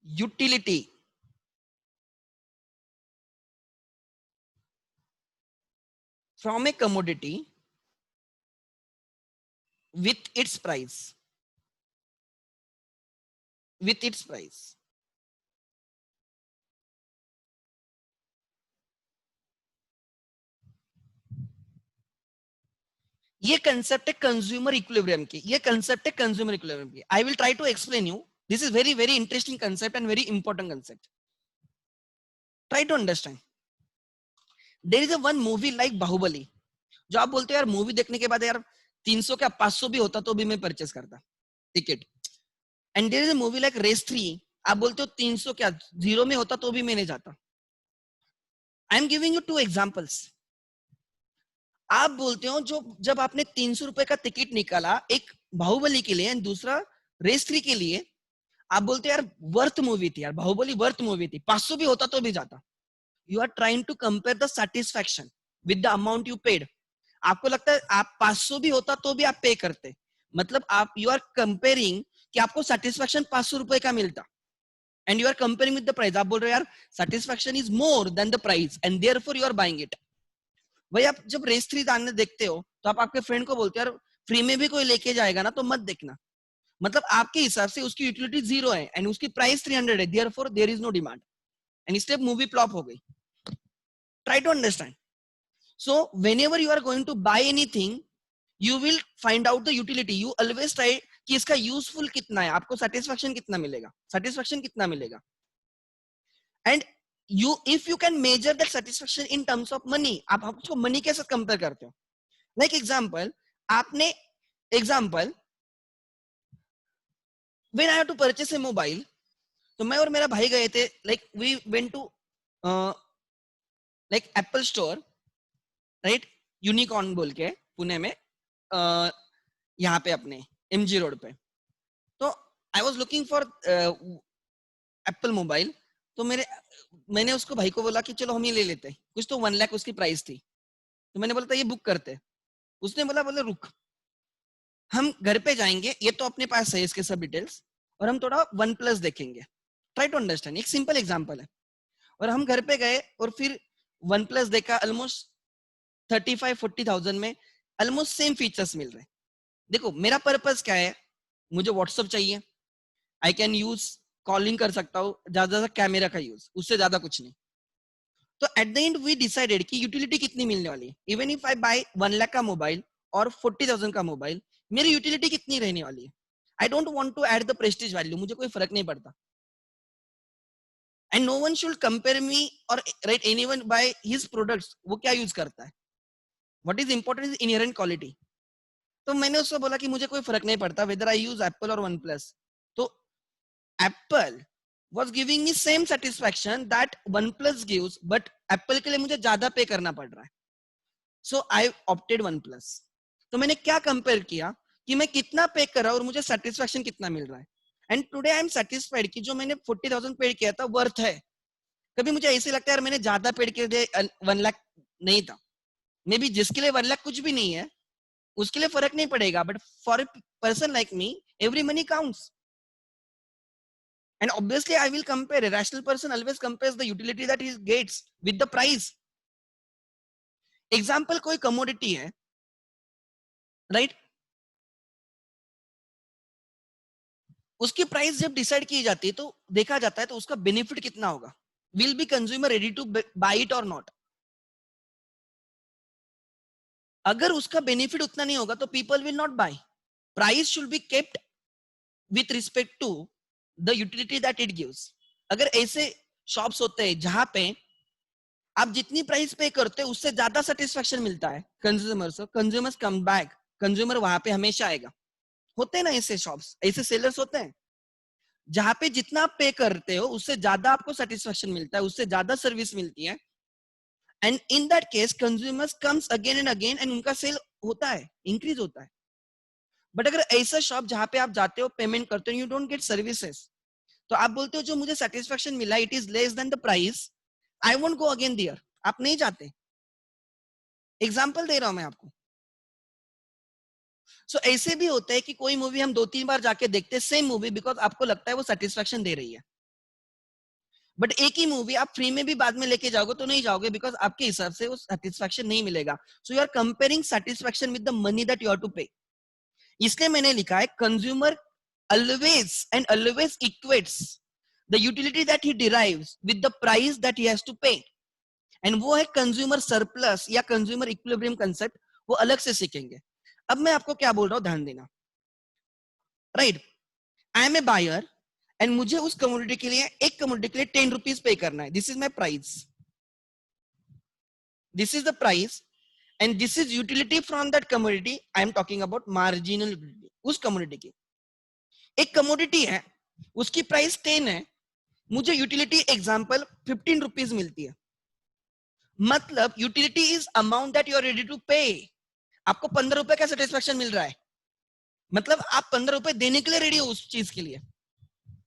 utility from a commodity with its price. With its price. ये कंसेप्ट है कंज्यूमर इक्विलिब्रियम की. ये कंसेप्ट है कंज्यूमर इक्विलिब्रियम की. I will try to explain you This is very very interesting concept and very important concept. Try to understand. There is a one movie like Bahubali, जो आप बोलते हो यार मूवी देखने के बाद यार 300 क्या 500 भी होता तो भी मैं परचेस करता ticket. And there is a movie like race 3, आप बोलते हो 300 क्या 0 में होता तो भी मैं नहीं जाता. I am giving you 2 examples. आप बोलते हो जो जब आपने 300 रुपए का टिकट निकाला एक बाहुबली के लिए एंड दूसरा रेस 3 के लिए, आप बोलते यार वर्थ मूवी थी यार, बाहुबली वर्थ मूवी थी, 500 भी होता तो भी जाता. You are trying to compare the satisfaction with the amount you paid. आपको लगता है आप 500 भी होता तो भी आप पे करते, मतलब आप यू आर कंपेयरिंग कि आपको सेटिस्फैक्शन 500 रुपए का मिलता and you are comparing with the price. आप बोल रहे हो यार satisfaction is more than the price and therefore you are buying it. भाई आप जब रेस 3 दाने देखते हो तो आप आपके फ्रेंड को बोलते हो यार फ्री में भी कोई लेके जाएगा ना तो मत देखना, मतलब आपके हिसाब से उसकी यूटिलिटी 0 है एंड उसकी प्राइस 300 है, therefore there is no demand and इसलिए मूवी फ्लॉप हो गई. Try to understand. So whenever you are going to buy anything, you will find out the utility. You always try कि इसका यूजफुल कितना है, आपको सेटिस्फैक्शन कितना मिलेगा, सेटिस्फैक्शन कितना मिलेगा. And you if you can measure that satisfaction in terms of money, आप उसको मनी के साथ कंपेयर करते हो. लाइक एग्जांपल, आपने example when I have to purchase a mobile, तो मैं और मेरा भाई गए थे, like we went to like Apple store, right, unicorn बोल के पुणे में, यहाँ पे अपने एमजी रोड पे. तो I was looking for Apple mobile. तो मैंने उसको भाई को बोला कि चलो हम ये ले लेते हैं, कुछ तो 1 लाख उसकी प्राइस थी. तो मैंने बोला था ये बुक करते. उसने बोला रुक, हम घर पे जाएंगे, ये तो अपने पास है इसके सब डिटेल्स, और हम थोड़ा वन प्लस देखेंगे. ट्राई टू अंडरस्टैंड, एक सिंपल एग्जाम्पल है. और हम घर पे गए और फिर वन प्लस देखा, ऑलमोस्ट 35-40,000 में ऑलमोस्ट सेम फीचर्स मिल रहे. देखो मेरा पर्पस क्या है, मुझे व्हाट्सएप चाहिए, आई कैन यूज कॉलिंग कर सकता हूँ, ज्यादा कैमरा का यूज, उससे ज्यादा कुछ नहीं. तो at the end we decided कि यूटिलिटी कितनी मिलने वाली है. Even if I buy 1 lakh का मोबाइल और 40,000 का मोबाइल, मेरी यूटिलिटी कितनी रहने वाली है. I don't want to add the prestige value, मुझे कोई फर्क नहीं पड़ता. And no one should compare me or right anyone by his products, वो क्या यूज करता है. What is important is inherent quality. तो मैंने उसको बोला कि मुझे कोई फर्क नहीं पड़ता वेदर आई यूज एप्पल और वन प्लस. तो Apple was giving me same satisfaction that OnePlus gives, but Apple के लिए मुझे ज्यादा पे करना पड़ रहा है. So I opted OnePlus. तो मैंने क्या कंपेयर किया कि मैं कितना पे कर रहा हूं और मुझे सेटिस्फैक्शन कितना मिल रहा है. And today I am satisfied कि जो मैंने 40,000 पेड किया था वर्थ है. कभी मुझे ऐसे लगता है यार मैंने ज्यादा पेड किया दिया, 1 लाख नहीं था. मे बी जिसके लिए 1 लाख कुछ भी नहीं है उसके लिए फर्क नहीं पड़ेगा, but for a person like me every money counts. And obviously I will compare. A rational person always compares the utility that he gets with the price. Example, कोई commodity है, right? उसकी प्राइस जब डिसाइड की जाती है तो देखा जाता है तो उसका बेनिफिट कितना होगा. Will be consumer ready to buy it or not? अगर उसका बेनिफिट उतना नहीं होगा तो people will not buy. Price should be kept with respect to the utility that it gives. अगर ऐसे शॉप्स होते हैं जहां पे आप जितनी प्राइस पे करते हो उससे ज्यादा सेटिस्फैक्शन मिलता है कंज्यूमर से, कंज्यूमर्स कम बैक, कंज्यूमर वहां पे हमेशा आएगा. होते हैं ना ऐसे शॉप्स, ऐसे सेलर्स होते हैं जहां पे जितना आप पे करते हो उससे ज्यादा आपको सेटिस्फैक्शन मिलता है, उससे ज्यादा सर्विस मिलती है. And in that case consumers comes again and again and उनका सेल होता है, इंक्रीज होता है. बट अगर ऐसा शॉप जहां पे आप जाते हो, पेमेंट करते हो, यू डोंट गेट सर्विसेज, तो आप बोलते हो जो मुझे सेटिस्फैक्शन मिला it is less than the price, I won't go again there, आप नहीं जाते. एग्जाम्पल दे रहा हूं मैं आपको. सो ऐसे भी होता है कि कोई मूवी हम 2-3 बार जाके देखते हैं सेम मूवी, बिकॉज आपको लगता है वो सेटिस्फैक्शन दे रही है. बट एक ही मूवी आप फ्री में भी बाद में लेके जाओगे तो नहीं जाओगे, बिकॉज आपके हिसाब से वो सेटिस्फैक्शन नहीं मिलेगा. So you are comparing satisfaction with the money that you have to pay. इसलिए मैंने लिखा है consumer always and always equates the utility that he derives with the price that he has to pay. And वो है कंज्यूमर सरप्लस या कंज्यूमर इक्विलिब्रियम कंसेप्ट, वो अलग से सीखेंगे. अब मैं आपको क्या बोल रहा हूं, ध्यान देना. Right, I am a buyer, and मुझे उस कमोडिटी के लिए, एक कमोडिटी के लिए 10 रुपीज पे करना है. This is my price, this is the price, and this is utility from that commodity. I am talking about marginal utility. उस कमोडिटी की एक कमोडिटी है, उसकी प्राइस 10 है, मुझे यूटिलिटी एग्जांपल 15 रुपीज मिलती है. मतलब utility is amount that you are ready to pay. आपको 15 रुपए का सेटिस्फेक्शन मिल रहा है, मतलब आप 15 रुपए देने के लिए रेडी हो उस चीज के लिए.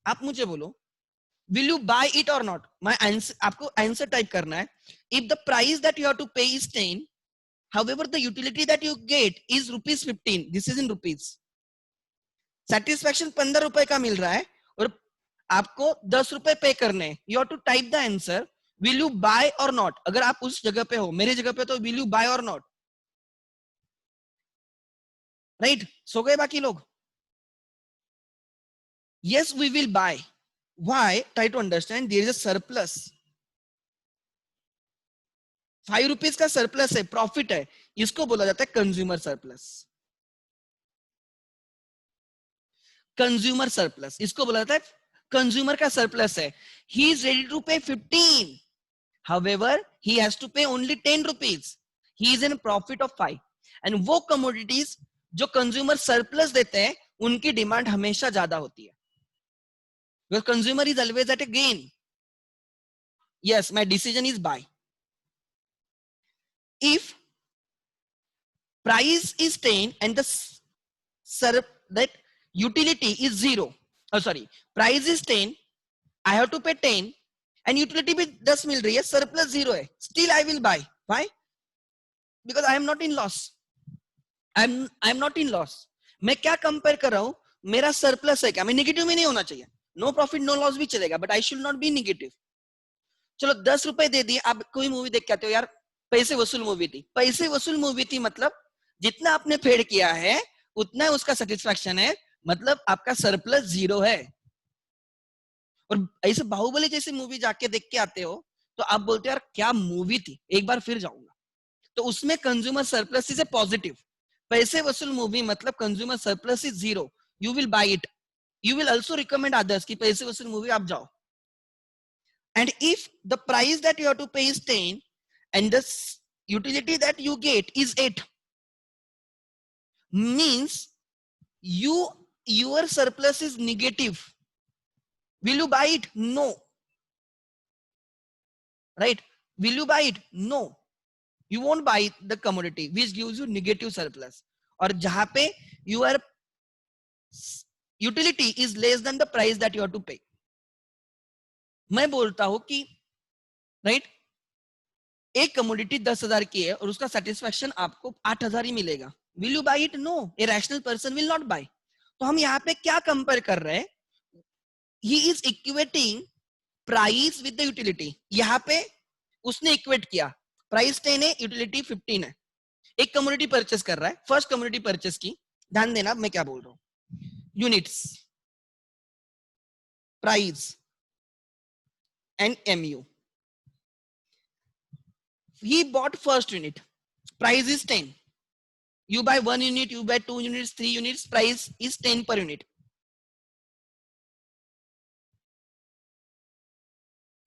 आप मुझे बोलो, will you buy it or not? My answer, आपको आंसर टाइप करना है. If the price that you have to pay is 10, however the utility that you get is rupees 15, this is in rupees. Satisfaction 15 रुपए का मिल रहा है और आपको 10 रुपए पे करने हैं. You have to type the answer, will you buy or not? अगर आप उस जगह पे हो, मेरी जगह पे, तो will you buy or not? Right? सो गए बाकी लोग? Yes, we will buy. Why? Try to understand. There is a surplus. 5 rupees का सरप्लस है, प्रॉफिट है, इसको बोला जाता है कंज्यूमर सरप्लस. कंज्यूमर सरप्लस इसको बोला जाता है, कंज्यूमर का सरप्लस है. ही इज रेडी टू पे 15, however he has to pay only 10 rupees. he is in profit of 5. And वो कमोडिटीज जो कंज्यूमर सरप्लस देते हैं, उनकी डिमांड हमेशा ज्यादा होती है, because consumer is always at a gain. Yes, my decision is buy. If price is 10 and the that utility is 0, oh sorry, price is 10, I have to pay 10 and utility भी 10 मिल रही है, surplus 0 है, still I will buy. Why? Because I am not in loss. I'm not in loss. मैं क्या कंपेयर कर रहा हूं, मेरा सरप्लस है क्या, मैं नेगेटिव में नहीं होना चाहिए. नो प्रॉफिट नो लॉस भी चलेगा, but I should not be negative. चलो 10 रुपए दे दिए, आप कोई मूवी देख के आते हो, यार पैसे वसूल मूवी थी, पैसे वसूल मूवी थी, मतलब जितना आपने पेड किया है उतना उसका सेटिस्फैक्शन है, मतलब आपका सरप्लस 0 है. और ऐसे बाहुबली जैसी मूवी जाके देख के आते हो तो आप बोलते हो यार क्या मूवी थी, एक बार फिर जाऊंगा. तो उसमें consumer surplus is a positive. पैसे वसूल मूवी मतलब consumer surplus is 0, you will buy it. You will also recommend others कि पैसे वसूल मूवी आप जाओ. And if the price that you have to pay is 10 and the utility that you get is 8, means your surplus is negative. Will you buy it? No. Right? Will you buy it? No. You won't buy the commodity which gives you negative surplus. और जहां पे your utility is less than the price that you have to pay. मैं बोलता हूं कि राइट, एक कमोडिटी 10,000 की है और उसका सेटिस्फेक्शन आपको 8,000 ही मिलेगा. Will you buy it? No, a rational person will not buy. तो हम यहाँ पे क्या कंपेयर कर रहे हैं, he is equating price with the utility. यहाँ पे उसने इक्वेट किया, प्राइस 10 है, यूटिलिटी 15 है. एक कमोडिटी परचेस कर रहा है, फर्स्ट कमोडिटी परचेस की, ध्यान देना मैं क्या बोल रहा हूं, units, price and MU. he bought first unit, price is 10. You buy 1 unit, you buy 2 units, 3 units, price is 10 per unit.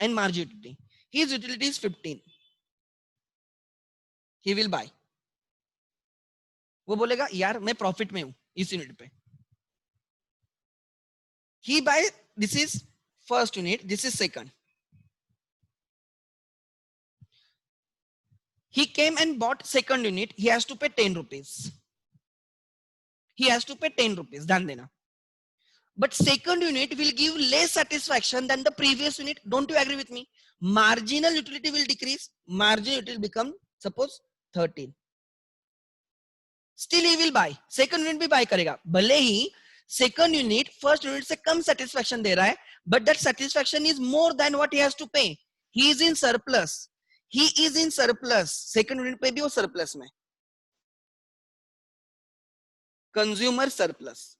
And margin utility, his utility is 15, he will buy. वो बोलेगा यार मैं प्रॉफिट में हूं इस यूनिट पे. he buy, this is first unit, this is second. He came and bought second unit, he has to pay 10 rupees. He has to pay 10 rupees, ध्यान देना. But second unit will give less satisfaction than the previous unit. Don't you agree with me? Marginal utility will decrease, marginal utility will become suppose 13. Still he will buy, second unit भी buy करेगा, भले ही second unit first unit से कम satisfaction दे रहा है, but that satisfaction is more than what he has to pay. He is in surplus, he is in surplus. second unit पे भी वो surplus में. Consumer surplus.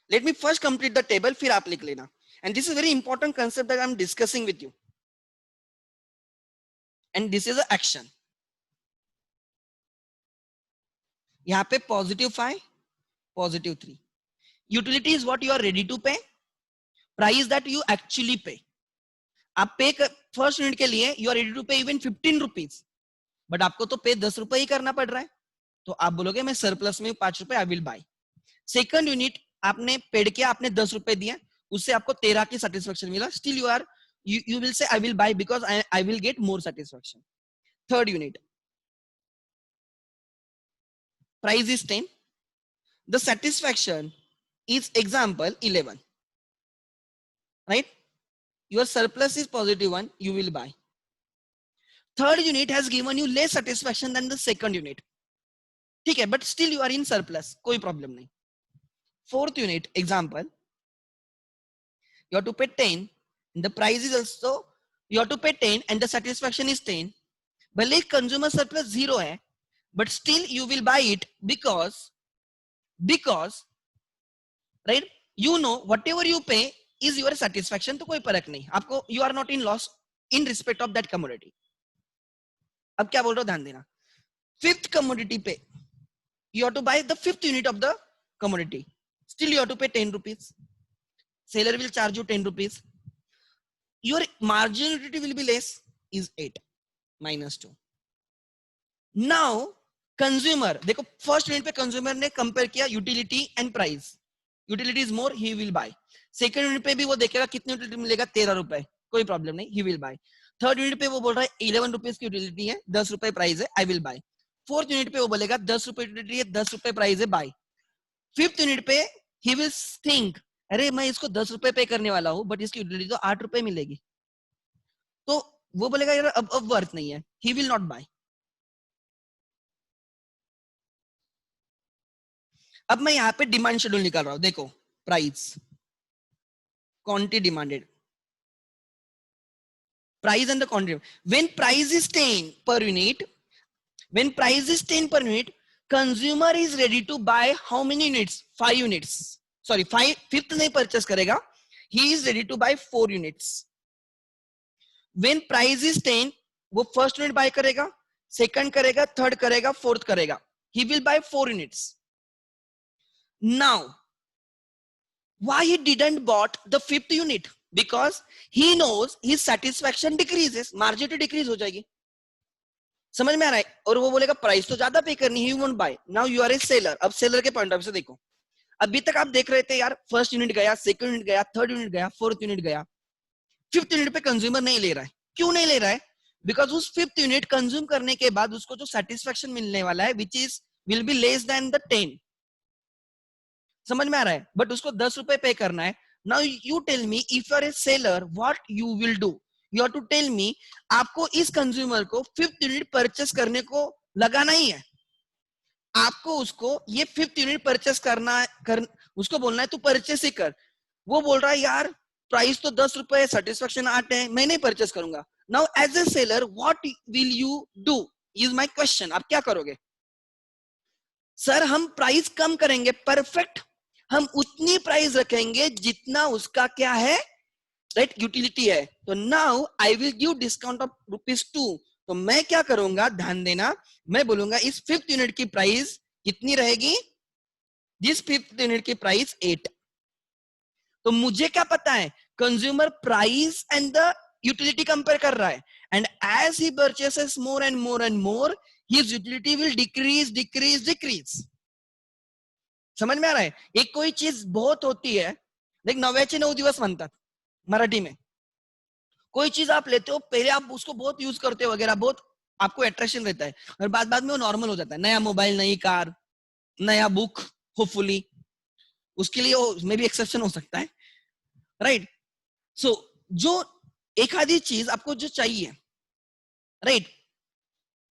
Let me first complete the table, फिर आप लिख लेना. And this is very important concept that I'm discussing with you. And this is an action. यहाँ पे +5, +3. Utility is what you are ready to pay, price that you actually pay. आप पे फर्स्ट यूनिट के लिए you are ready to pay even 15 rupees, but आपको तो पे 10 रुपए ही करना पड़ रहा है, तो आप बोलोगे मैं सरप्लस में 5 रुपए I will buy. Second unit आपने पेड किया, आपने 10 रुपए दिए, उससे आपको 13 की सेटिस्फेक्शन मिला, still you will say I will buy because I will get more satisfaction. Third unit, price is 10, the satisfaction is example 11, right? Your surplus is positive 1, you will buy. Third unit has given you less satisfaction than the second unit, ठीक है, but still you are in surplus, कोई problem नहीं. Fourth unit example, you have to pay 10, the price is also you have to pay 10 and the satisfaction is 10. भले consumer surplus 0 है, but still you will buy it because right, you know whatever you pay is your satisfaction, तो कोई फर्क नहीं आपको, you are not in loss in respect of that commodity. अब क्या बोल रहा हूं, ध्यान देना. Fifth commodity पे you have to buy the fifth unit of the commodity, still you have to pay 10 rupees, seller will charge you 10 rupees, your marginal utility will be less, is 8 minus 2. Now consumer, देखो फर्स्ट यूनिट पे कंज्यूमर ने कंपेयर किया utility and price, utility is more, he will bye. Second unit पे भी वो देखेगा कितनी यूटिलिटी मिलेगा, 13 रुपए, कोई प्रॉब्लम नहीं, ही विल बाय. थर्ड यूनिट पे वो बोल रहा है 11 रुपीज की यूटिलिटी है, 10 रुपए प्राइस है, I will buy. Fourth unit पे वो बोलेगा 10 रुपए यूटिलिटी है, 10 रुपए प्राइस है, बाय. फिफ्थ यूनिट पे ही विल थिंक, अरे मैं इसको 10 रुपए पे करने वाला हूं, बट इसकी यूटिलिटी तो 8 रुपए मिलेगी, तो वो बोलेगा यार अब वर्थ नहीं है, ही विल नॉट बाय. अब मैं यहाँ पे डिमांड शेड्यूल निकाल रहा हूं, देखो price, quantity demanded, price and the quantity. When price is 10 per unit, when price is 10 per unit, consumer is ready to buy how many units? 5 units. Sorry, 5, fifth नहीं purchase करेगा, he is ready to buy 4 units. When price is 10, वो first unit buy करेगा, second करेगा, third करेगा, fourth करेगा, he will buy 4 units. Now why he didn't bought the fifth unit? Because he knows his satisfaction decreases, margin decrease हो जाएगी, समझ में आ रहा है, और वो बोलेगा प्राइस तो ज्यादा पे करनी है, you won't buy. Now you are a seller. अब सेलर के पॉइंट ऑफ व्यू से देखो, अभी तक आप देख रहे थे यार फर्स्ट यूनिट गया, सेकंड यूनिट गया, थर्ड यूनिट गया, फोर्थ यूनिट गया, फिफ्थ यूनिट पे कंज्यूमर नहीं ले रहा है. क्यों नहीं ले रहा है? बिकॉज उस फिफ्थ यूनिट कंज्यूम करने के बाद उसको जो सेटिस्फेक्शन मिलने वाला है which is will be less than the 10, समझ में आ रहा है, बट उसको 10 रुपए पे करना है. Now you tell me, if you are a seller, what you will do? You have to tell me, आपको इस कंज्यूमर को फिफ्थ यूनिट परचेस करने को लगाना ही है, आपको उसको ये फिफ्थ यूनिट परचेस उसको बोलना है तू परचेस ही कर. वो बोल रहा है यार प्राइस तो 10 रुपए, सेटिस्फेक्शन 8 है, मैं नहीं परचेस करूंगा. Now as a seller what will you do is my question. आप क्या करोगे? सर हम प्राइस कम करेंगे, परफेक्ट, हम उतनी प्राइस रखेंगे जितना उसका क्या है, राइट, यूटिलिटी है. तो now I will give discount of ₹2. तो मैं क्या करूंगा, ध्यान देना, मैं बोलूंगा इस फिफ्थ यूनिट की प्राइस कितनी रहेगी, दिस फिफ्थ यूनिट की प्राइस 8. तो मुझे क्या पता है, consumer price and the utility compare कर रहा है, and as he purchases more and more and more, his utility will decrease decrease decrease. समझ में आ रहा है? एक कोई चीज बहुत होती है, देख 9 दिवस म्हणतात मराठी में, कोई चीज आप लेते हो, पहले आप उसको बहुत यूज करते हो वगैरह, बहुत आपको अट्रैक्शन रहता है, और बाद में वो नॉर्मल हो जाता है. नया मोबाइल, नई कार, नया बुक, होपफुली उसके लिए वो मे भी एक्सेप्शन हो सकता है, राइट. सो जो एक आधी चीज आपको जो चाहिए, राइट,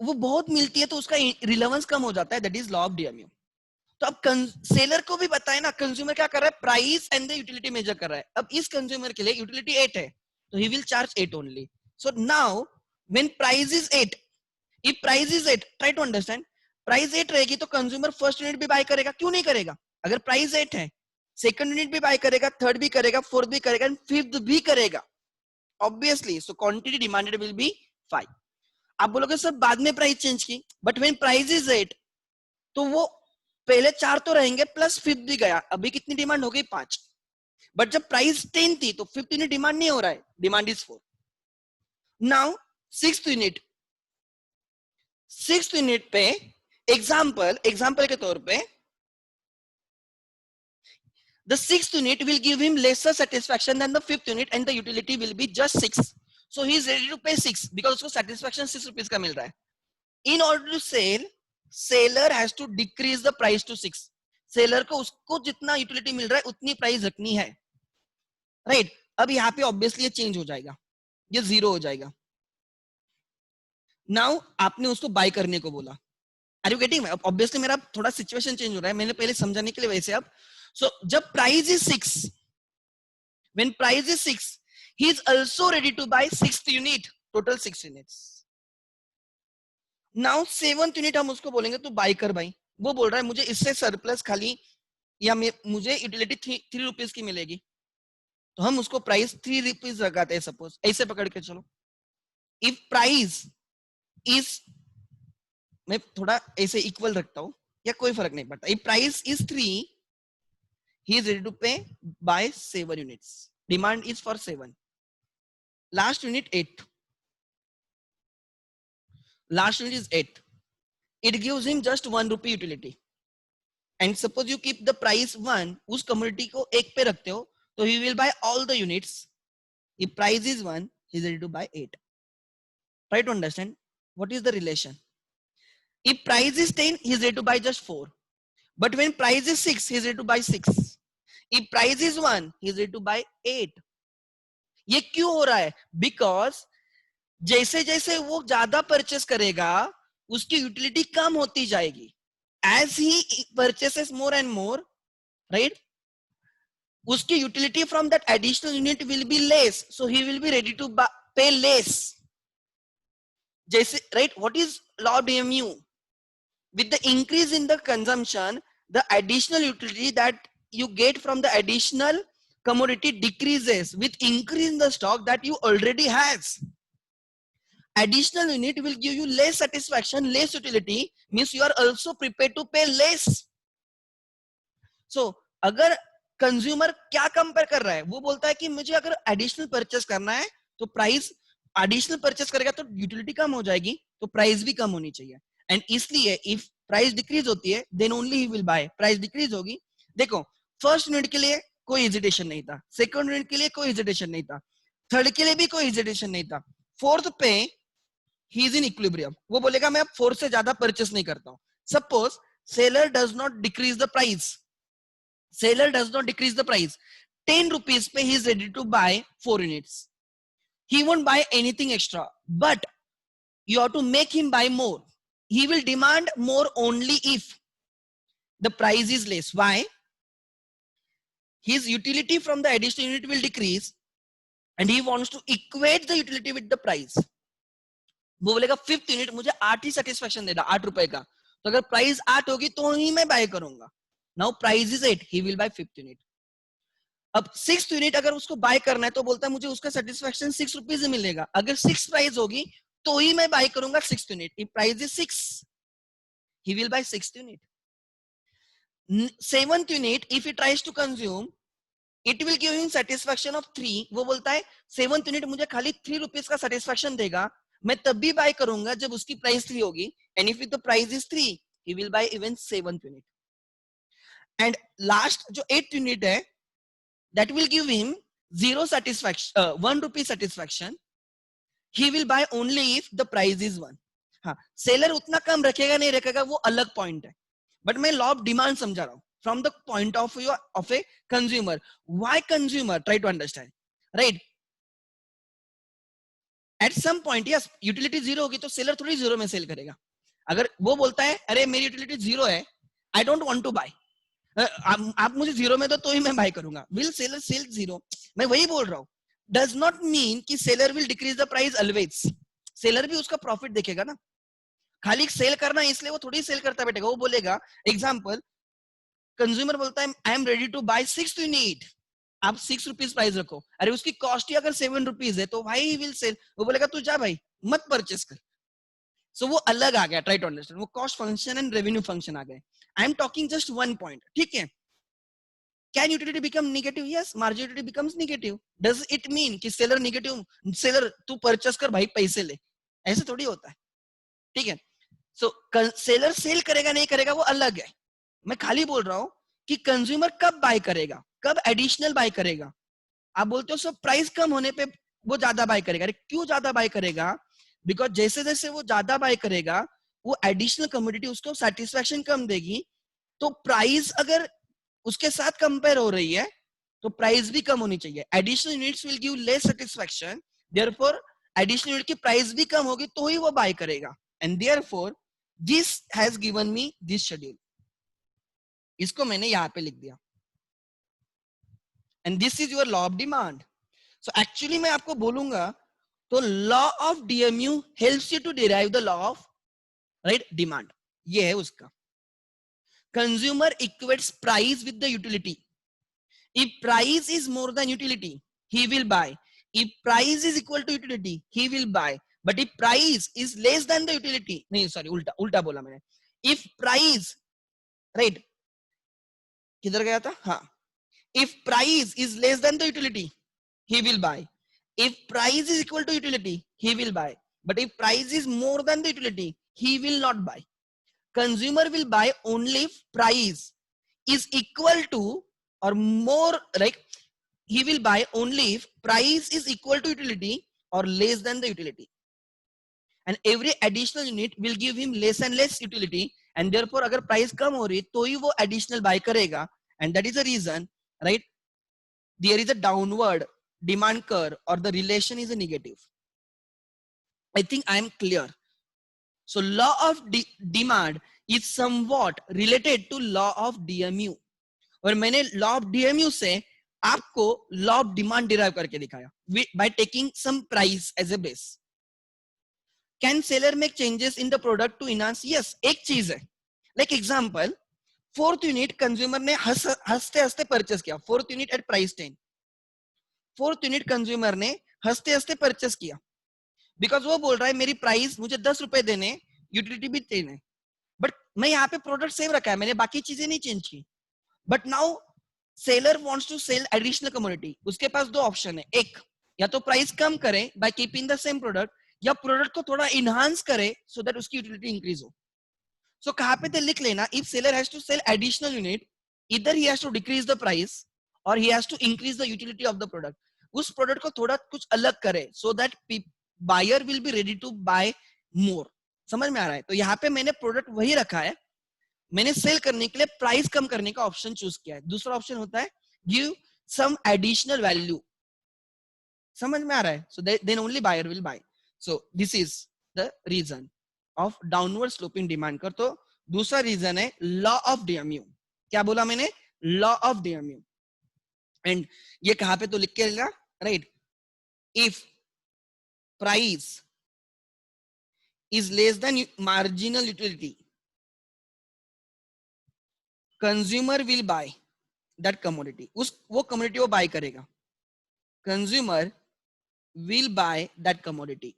वो बहुत मिलती है तो उसका रिलेवेंस कम हो जाता है, that is law of DMU. तो अब सेलर को भी पता है ना, कंज्यूमर क्या कर रहा है, price and the utility measure कर रहा है. अब इस कंज्यूमर के लिए यूटिलिटी 8 है, तो he will charge 8 only. So now when price is 8, if price is 8, try to understand, price 8 रहेगी तो कंज्यूमर फर्स्ट यूनिट भी बाय करेगा, क्यों नहीं करेगा? अगर प्राइस 8 है, सेकंड यूनिट भी बाय करेगा, थर्ड भी करेगा, फोर्थ भी करेगा, एंड फिफ्थ भी करेगा, obviously. So quantity demanded will be 5. आप बोलोगे सर बाद में प्राइस चेंज की, बट व्हेन प्राइस इज 8, तो वो पहले 4 तो रहेंगे प्लस 5th भी गया, अभी कितनी डिमांड हो गई 5, बट जब प्राइस 10 थी तो 5th यूनिट डिमांड नहीं हो रहा है, demand is 4. Now 6th unit पे एग्जाम्पल के तौर पे the 6th unit will give him lesser satisfaction than the 5th unit and the utility will be just 6, so he is ready to pay 6 because उसको satisfaction 6 rupees का मिल रहा है. In order to sell, seller has to decrease the price to 6. Seller को उसको जितना यूटिलिटी मिल रहा है उतनी प्राइस रखनी है, राइट. अब यहाँ पे ऑब्वियसली ये चेंज हो जाएगा, ये 0 हो जाएगा. नाउ आपने उसको बाय करने को बोला, आर यू गेटिंग? ऑब्वियसली मेरा थोड़ा सिचुएशन चेंज हो रहा है, मैंने पहले समझाने के लिए वैसे. अब सो जब price is 6, when price is 6, he is also ready to buy 6th unit, total 6 units. Now 7th unit हम उसको बोलेंगे तू बाय कर भाई, वो बोल रहा है मुझे इससे सरप्लस खाली या मुझे यूटिलिटी 3 रुपीज की मिलेगी, तो हम उसको प्राइस 3 रुपीज लगाते हैं, सपोज ऐसे पकड़ के चलो. इफ प्राइस इज, मैं थोड़ा ऐसे इक्वल रखता हूं या कोई फर्क नहीं पड़ता, if price is 3, he is ready to pay by 7 units, demand is for 7, last unit 8, last unit is 8, it gives him just 1 rupee utility, and suppose you keep the price 1, उस commodity को 1 पे रखते हो, तो he will buy all the units. If price is 1, he is ready to buy 8. Try to understand what is the relation. If price is 10, he is ready to buy just 4, but when price is 6, he is ready to buy 6. If price is 1, he is ready to buy 8. ये क्यों हो रहा है? Because जैसे जैसे वो ज्यादा परचेस करेगा उसकी यूटिलिटी कम होती जाएगी. As he purchases more and more, right, उसकी utility from that additional unit will be less, so he will be ready to pay less. जैसे, right, what is law of DMU? With the increase in the consumption, the additional utility that you get from the additional commodity decreases with increase in the stock that you already has. Additional unit will give you less satisfaction, less utility, means you are also prepared to pay less. So अगर कंज्यूमर क्या कंपेयर कर रहा है, वो बोलता है कि मुझे अगर एडिशनल परचेस करना है तो प्राइस, एडिशनल परचेस करेगा तो यूटिलिटी कम हो जाएगी, तो प्राइस भी कम होनी चाहिए. एंड इसलिए इफ प्राइस डिक्रीज होती है then only he will buy. Price decrease होगी, देखो फर्स्ट यूनिट के लिए कोई हेजिटेशन नहीं था, सेकंड यूनिट के लिए कोई हेजिटेशन नहीं था, थर्ड के लिए भी कोई हेजिटेशन नहीं था, फोर्थ पे ही इज इन इक्विलिब्रियम, वो बोलेगा मैं अब 4 से ज्यादा परचेस नहीं करता हूं. Suppose seller does not decrease the price, seller does not decrease the price, 10 rupees pe he is ready to buy 4 units. He won't buy anything extra, but you have to make him buy more. He will demand more only if the price is less. Why? His utility from the additional unit will decrease and he wants to equate the utility with the price. वो बोलेगा 5th यूनिट मुझे 8 ही सेटिस्फेक्शन देगा, 8 रुपए का, तो अगर प्राइस 8 होगी तो ही मैं बाय करूंगा. Now price is 8, he will buy 5th unit. अब 6th unit अगर उसको बाय करना है तो बोलता है मुझे उसका सेटिस्फेक्शन 6 रुपीज मिलेगा, अगर 6 प्राइस होगी तो ही मैं बाय करूंगा 6th unit. If price is 6, he will buy 6th unit. 7th unit if he tries to consume, it will give him satisfaction of 3. वो बोलता है 7th unit मुझे खाली 3 रुपीज का सेटिस्फेक्शन देगा, मैं तब भी बाय करूंगा जब उसकी प्राइस 3 होगी. And if the price is 3, he will buy even 7th unit. And last जो 8th unit है, that will give him 0 satisfaction, 1 rupee satisfaction. He will buy only if the price is 1. हाँ, सेलर उतना कम रखेगा नहीं रखेगा वो अलग पॉइंट है, बट मैं लॉ ऑफ डिमांड समझा रहा हूँ from the point of view of a consumer. Why consumer? Try to understand, right? At some point, yes, utility 0 होगी तो सेलर थोड़ी 0 में सेल करेगा. अगर वो बोलता है अरे मेरी यूटिलिटी 0 है, I don't want to buy, आप मुझे 0 में दो तो ही मैं बाय करूंगा. Will seller sell 0? मैं वही बोल रहा हूं. डज नॉट मीन कि seller will decrease the price always. Seller भी उसका प्रॉफिट देखेगा ना, खाली सेल करना है इसलिए वो थोड़ी सेल करता बैठेगा. वो बोलेगा, एग्जांपल कंज्यूमर बोलता है I am ready to buy 6th unit, आप 6 रुपीज प्राइस रखो, अरे उसकी कॉस्ट ही अगर 7 रुपीज है तो भाई विल सेल. वो बोलेगा तू जा भाई मत परचेस कर. सो वो अलग आ गया. ट्राई टू अंडरस्टैंड, वो cost function and revenue function आ गए. I am talking just one point, ठीक है. Can utility become negative? Yes, margin utility becomes negative. Does it mean कि सेलर नेगेटिव, सेलर तू परचेस कर भाई पैसे ले, ऐसे थोड़ी होता है, ठीक है. सो सेलर सेल करेगा नहीं करेगा वो अलग है. मैं खाली बोल रहा हूं कि कंज्यूमर कब बाय करेगा, कब एडिशनल बाय करेगा. आप बोलते हो सब प्राइस कम होने पे वो ज्यादा बाय करेगा. अरे क्यों ज्यादा बाय करेगा? बिकॉज जैसे जैसे वो ज्यादा बाय करेगा वो एडिशनल कमोडिटी उसको सेटिस्फेक्शन कम देगी. तो प्राइस अगर उसके साथ कंपेयर हो रही है तो प्राइस भी कम होनी चाहिए. Additional units will give less satisfaction, therefore additional unit की प्राइस भी कम होगी तो ही वो बाय करेगा. And therefore this has given me this schedule. इसको मैंने यहां पे लिख दिया. And this is your law of demand. So actually मैं आपको बोलूंगा तो law of DMU helps you to derive the law of right demand. ये है उसका. Consumer equates price with the utility. If price is more than utility, he will buy. If price is equal to utility, he will buy. But if price is less than the utility, नहीं sorry उल्टा उल्टा बोला मैंने. If price, right, किधर गया था? हाँ. If price is less than the utility, he will buy. If price is equal to utility, he will buy. But if price is more than the utility, he will not buy. Consumer will buy only if price is equal to or more, like he will buy only if price is equal to utility or less than the utility. And every additional unit will give him less and less utility. And therefore अगर price कम हो रही तो ही वो additional buy करेगा. And that is the reason, right, there is a downward demand curve or the relation is a negative. I think I am clear. So law of demand is somewhat related to law of DMU. और मैंने लॉ ऑफ डीएमयू से आपको लॉ ऑफ डिमांड डिराइव करके दिखाया by taking some price as a base. Can seller make changes in the product to enhance? Yes. एक चीज है, like example, fourth unit consumer ने हंसते हंसते परचेस किया. Fourth unit at price 10. Fourth unit consumer ने हंसते हंसते परचेस किया बिकॉज वो बोल रहा है मेरी प्राइस मुझे 10 रुपए देने, यूटिलिटी भी देने. बट मैं यहाँ पे प्रोडक्ट सेव रखा है, मैंने बाकी चीजें नहीं चेंज की. But now seller wants to sell additional commodity. उसके पास दो ऑप्शन है, एक या तो प्राइस कम करे by keeping the same product, या प्रोडक्ट को थोड़ा इनहांस करे सो दैट उसकी यूटिलिटी इंक्रीज हो. सो कहां पे तो लिख लेना, if seller has to sell additional unit, either he has to decrease the price or he has to increase the utility of the product. उस प्रोडक्ट को थोड़ा कुछ अलग करे so that buyer will be ready to buy more. समझ में आ रहा है? तो यहाँ पे मैंने प्रोडक्ट वही रखा है, मैंने सेल करने के लिए प्राइस कम करने का ऑप्शन चूज किया है. दूसरा ऑप्शन होता है गिव सम एडिशनल वैल्यू. समझ में आ रहा है? So then only buyer will buy. So this is the reason of downward sloping demand curve. तो दूसरा रीजन है लॉ ऑफ डीएमयू. क्या बोला मैंने? Law of DMU. एंड ये कहां पे तो लिख के लेना, right. If price is less then marginal utility, consumer will by that commodity. उस वो कमोडिटी वो बाय करेगा. Consumer will by that commodity.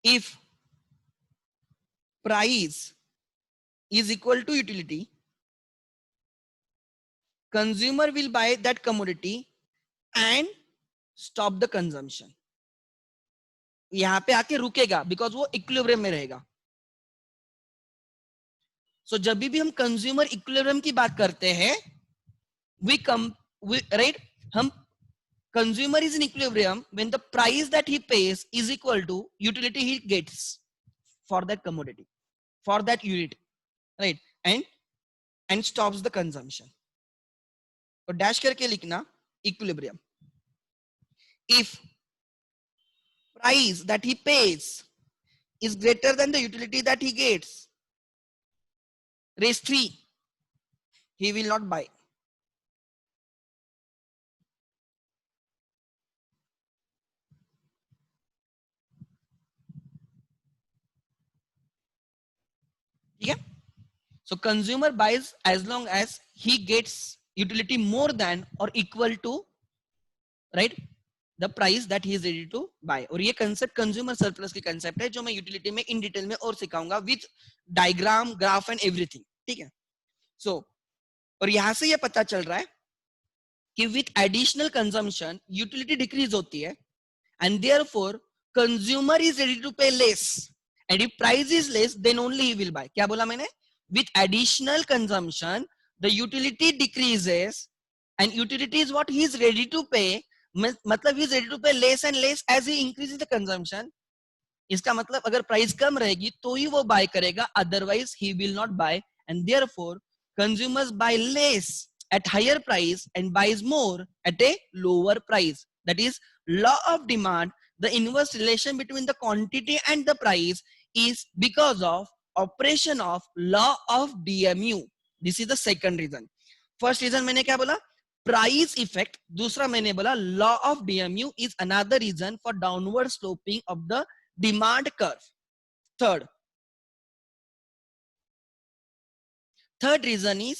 If price is equal to utility, consumer will buy that commodity and stop the consumption. यहां पे आके रुकेगा बिकॉज वो इक्विलिब्रियम में रहेगा. सो जब भी हम कंज्यूमर इक्विलिब्रियम की बात करते हैं, राइट, हम consumer is in equilibrium when the price that he pays is equal to utility he gets for that commodity, for that unit, right, and stops the consumption. तो डैश करके लिखना equilibrium. If price that he pays is greater than the utility that he gets, raise 3, he will not buy. ठीक है? So consumer buys as long as he gets utility more than or equal to, right, the price that he is ready to buy. और ये कंसेप्ट कंज्यूमर सरप्लस की कंसेप्ट है जो मैं यूटिलिटी में इन डिटेल में और सिखाऊंगा with diagram, graph and everything, ठीक है। सो और यहां से ये पता चल रहा है कि with additional consumption utility decrease होती है and therefore consumer is ready to pay less, and if price is less then only he will buy। क्या बोला मैंने? With additional consumption the utility decreases and utility is what he is ready to pay, मतलब he is ready to pay less and less as he increases the consumption। इसका मतलब अगर प्राइस कम रहेगी तो ही वो बाय करेगा, otherwise he will not buy, and therefore consumers buy less at higher price and buys more at a lower price। That is law of demand। The inverse relation between the quantity and the price is because of operation of law of DMU। This is the second reason। First reason मैंने क्या बोला? Price effect। दूसरा मैंने बोला law of DMU is another reason for downward sloping of the demand curve। Third reason is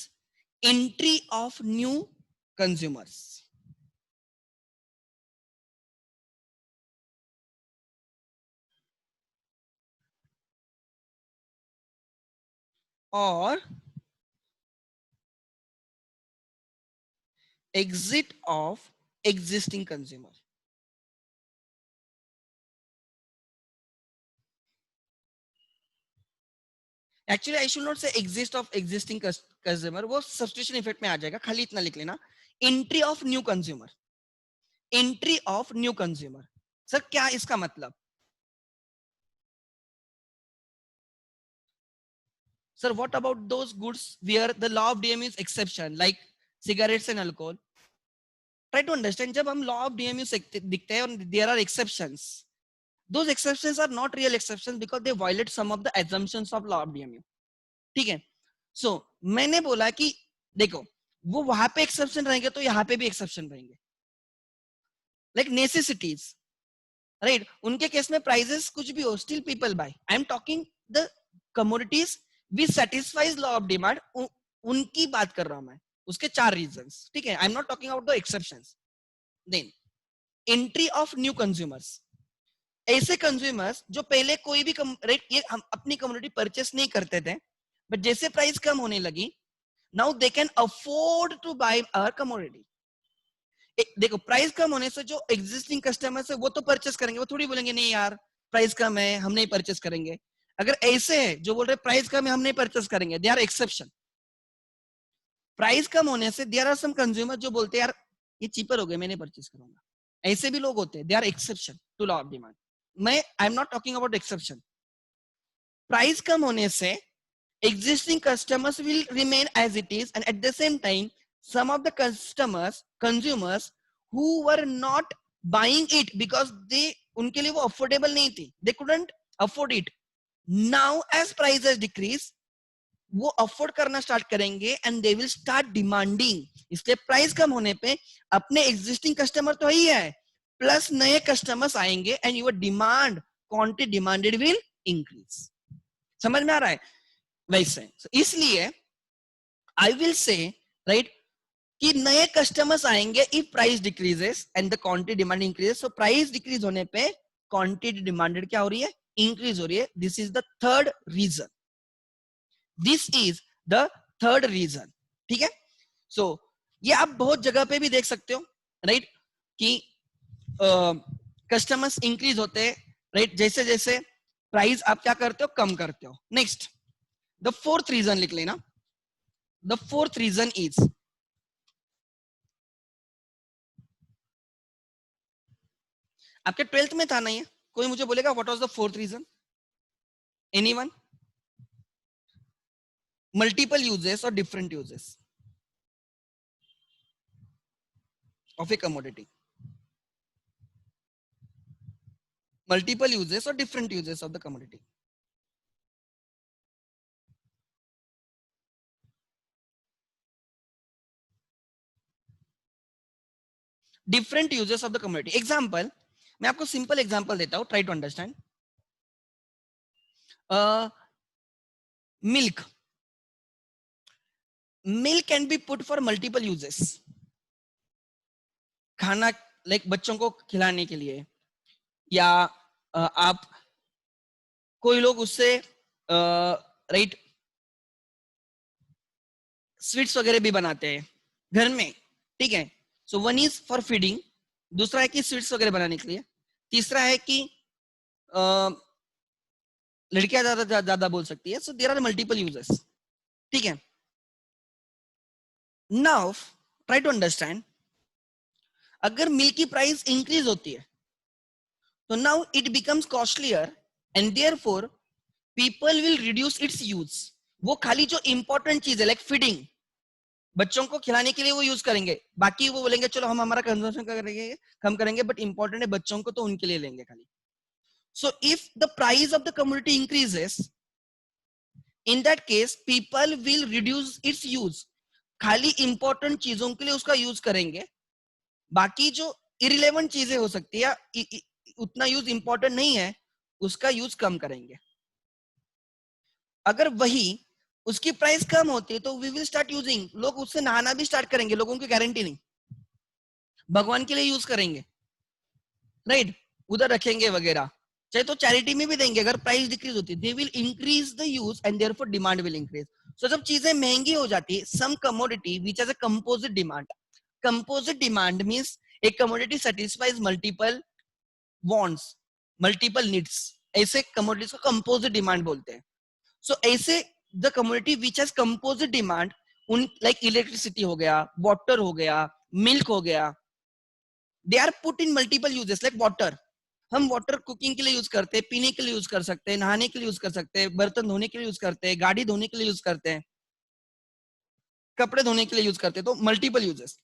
entry of new consumers। और exit of existing consumer। Actually I should not से exist of existing consumer, वो substitution effect में आ जाएगा, खाली इतना लिख लेना, entry of new consumer। entry of new consumer sir क्या इसका मतलब? Sir what about those goods where the law of DMU is exception like cigarettes and alcohol? Try to understand, जब हम law of DMU से दिखते हैं और there are exceptions, those exceptions are not real exceptions because they violate some of the assumptions of law of DMU। ठीक है। सो मैंने बोला कि देखो वो वहां पे एक्सेप्शन रहेंगे तो यहाँ पे भी एक्सेप्शन रहेंगे, लाइक नेसेसिटीज, राइट। उनके केस में प्राइसेस कुछ भी हो still people buy. I am talking the commodities which satisfies law of demand, उनकी बात कर रहा हूं मैं, उसके चार रीजंस, ठीक है। I am not talking about the exceptions. Then entry of new consumers, ऐसे कंज्यूमर्स जो पहले कोई भी रेट ये हम अपनी कम्युनिटी परचेस नहीं करते थे, बट जैसे प्राइस कम होने लगी now they can afford to buy our commodity। देखो प्राइस कम होने से जो एग्जिस्टिंग कस्टमर्स है वो तो परचेस करेंगे, वो थोड़ी बोलेंगे नहीं यार प्राइस कम है हम नहीं परचेस करेंगे। अगर ऐसे है जो बोल रहे प्राइस कम है हम नहीं परचेस करेंगे, दे आर एक्सेप्शन। प्राइस कम होने से देयर आर सम कंज्यूमर जो बोलते हैं यार ये चीपर हो गया मैं नहीं परचेस करूंगा, ऐसे भी लोग होते हैं, they are exception to law of demand. मैं I am not talking about exception. Price कम होने से existing customers will remain as it is, and at the same time some of the consumers who were not buying it because they उनके लिए वो affordable नहीं थी, they couldn't afford it, now as prices decrease वो अफोर्ड करना स्टार्ट करेंगे and they will start demanding. इसलिए प्राइस कम होने पे अपने एग्जिस्टिंग कस्टमर तो ही है प्लस नए कस्टमर्स आएंगे and your demand quantity demanded will increase. समझ में आ रहा है? वैसे इसलिए आई विल से राइट कि नए कस्टमर्स आएंगे if price decreases and the quantity demand increases. So price decrease होने पे क्वांटिटी डिमांडेड क्या हो रही है? इंक्रीज हो रही है। This is the third reason. This is the third reason, ठीक है। सो ये आप बहुत जगह पे भी देख सकते हो, राइट, कि कस्टमर्स इंक्रीज होते हैं, राइट, जैसे जैसे प्राइस आप क्या करते हो कम करते हो। नेक्स्ट द फोर्थ रीजन लिख लेना। द फोर्थ रीजन इज, आपके 12th में था ना ये, कोई मुझे बोलेगा what was the fourth reason? Anyone? Multiple uses और different uses of a commodity. Multiple uses और different uses of the commodity. Different uses of the commodity. Example, मैं आपको सिंपल एग्जांपल देता हूं, try to understand. Milk, milk can be put for multiple uses. खाना लाइक बच्चों को खिलाने के लिए, या आप कोई लोग उससे राइट स्वीट्स वगैरह भी बनाते हैं घर में, ठीक है। So one is for feeding, दूसरा है कि स्वीट्स वगैरह बनाने के लिए, तीसरा है कि लड़कियां ज्यादा बोल सकती है। So there are multiple uses, ठीक है। नाउ ट्राई टू अंडरस्टैंड, अगर मिल्क की प्राइस इंक्रीज होती है तो now it becomes costlier and therefore people will reduce its use. वो खाली जो इंपॉर्टेंट चीज है लाइक फीडिंग, बच्चों को खिलाने के लिए वो यूज करेंगे, बाकी वो बोलेंगे चलो हम हमारा कंजम्पशन करेंगे कम करेंगे, बट इंपॉर्टेंट है बच्चों को तो उनके लिए लेंगे खाली। So if the price of the commodity increases, in that case people will reduce its use, खाली इंपॉर्टेंट चीजों के लिए उसका यूज करेंगे, बाकी जो इरिलेवेंट चीजें हो सकती है या उतना यूज इंपॉर्टेंट नहीं है उसका यूज कम करेंगे। अगर वही उसकी प्राइस कम होती है तो वी विल स्टार्ट यूजिंग, लोग उससे नहाना भी स्टार्ट करेंगे, लोगों की गारंटी नहीं, भगवान के लिए यूज करेंगे, राइट, उधर रखेंगे वगैरह, चाहे तो चैरिटी में भी देंगे। अगर प्राइस डिक्रीज होती है they will increase the use and therefore demand will increase. So जब चीजें महंगी हो जाती है, some commodity which has a composite demand, composite demand means एक commodity satisfies multiple wants, multiple needs, ऐसे कमोडिटीज को कंपोजिट डिमांड बोलते हैं। सो ऐसे the commodity which has composite demand, उन लाइक इलेक्ट्रिसिटी हो गया, वाटर हो गया, मिल्क हो गया, they are put in multiple uses. Like water, हम वाटर कुकिंग के लिए यूज करते हैं, पीने के लिए यूज कर सकते हैं, नहाने के लिए यूज कर सकते हैं, बर्तन धोने के लिए यूज करते हैं, गाड़ी धोने के लिए यूज करते हैं, कपड़े धोने के लिए यूज करते हैं, तो मल्टीपल यूजेस।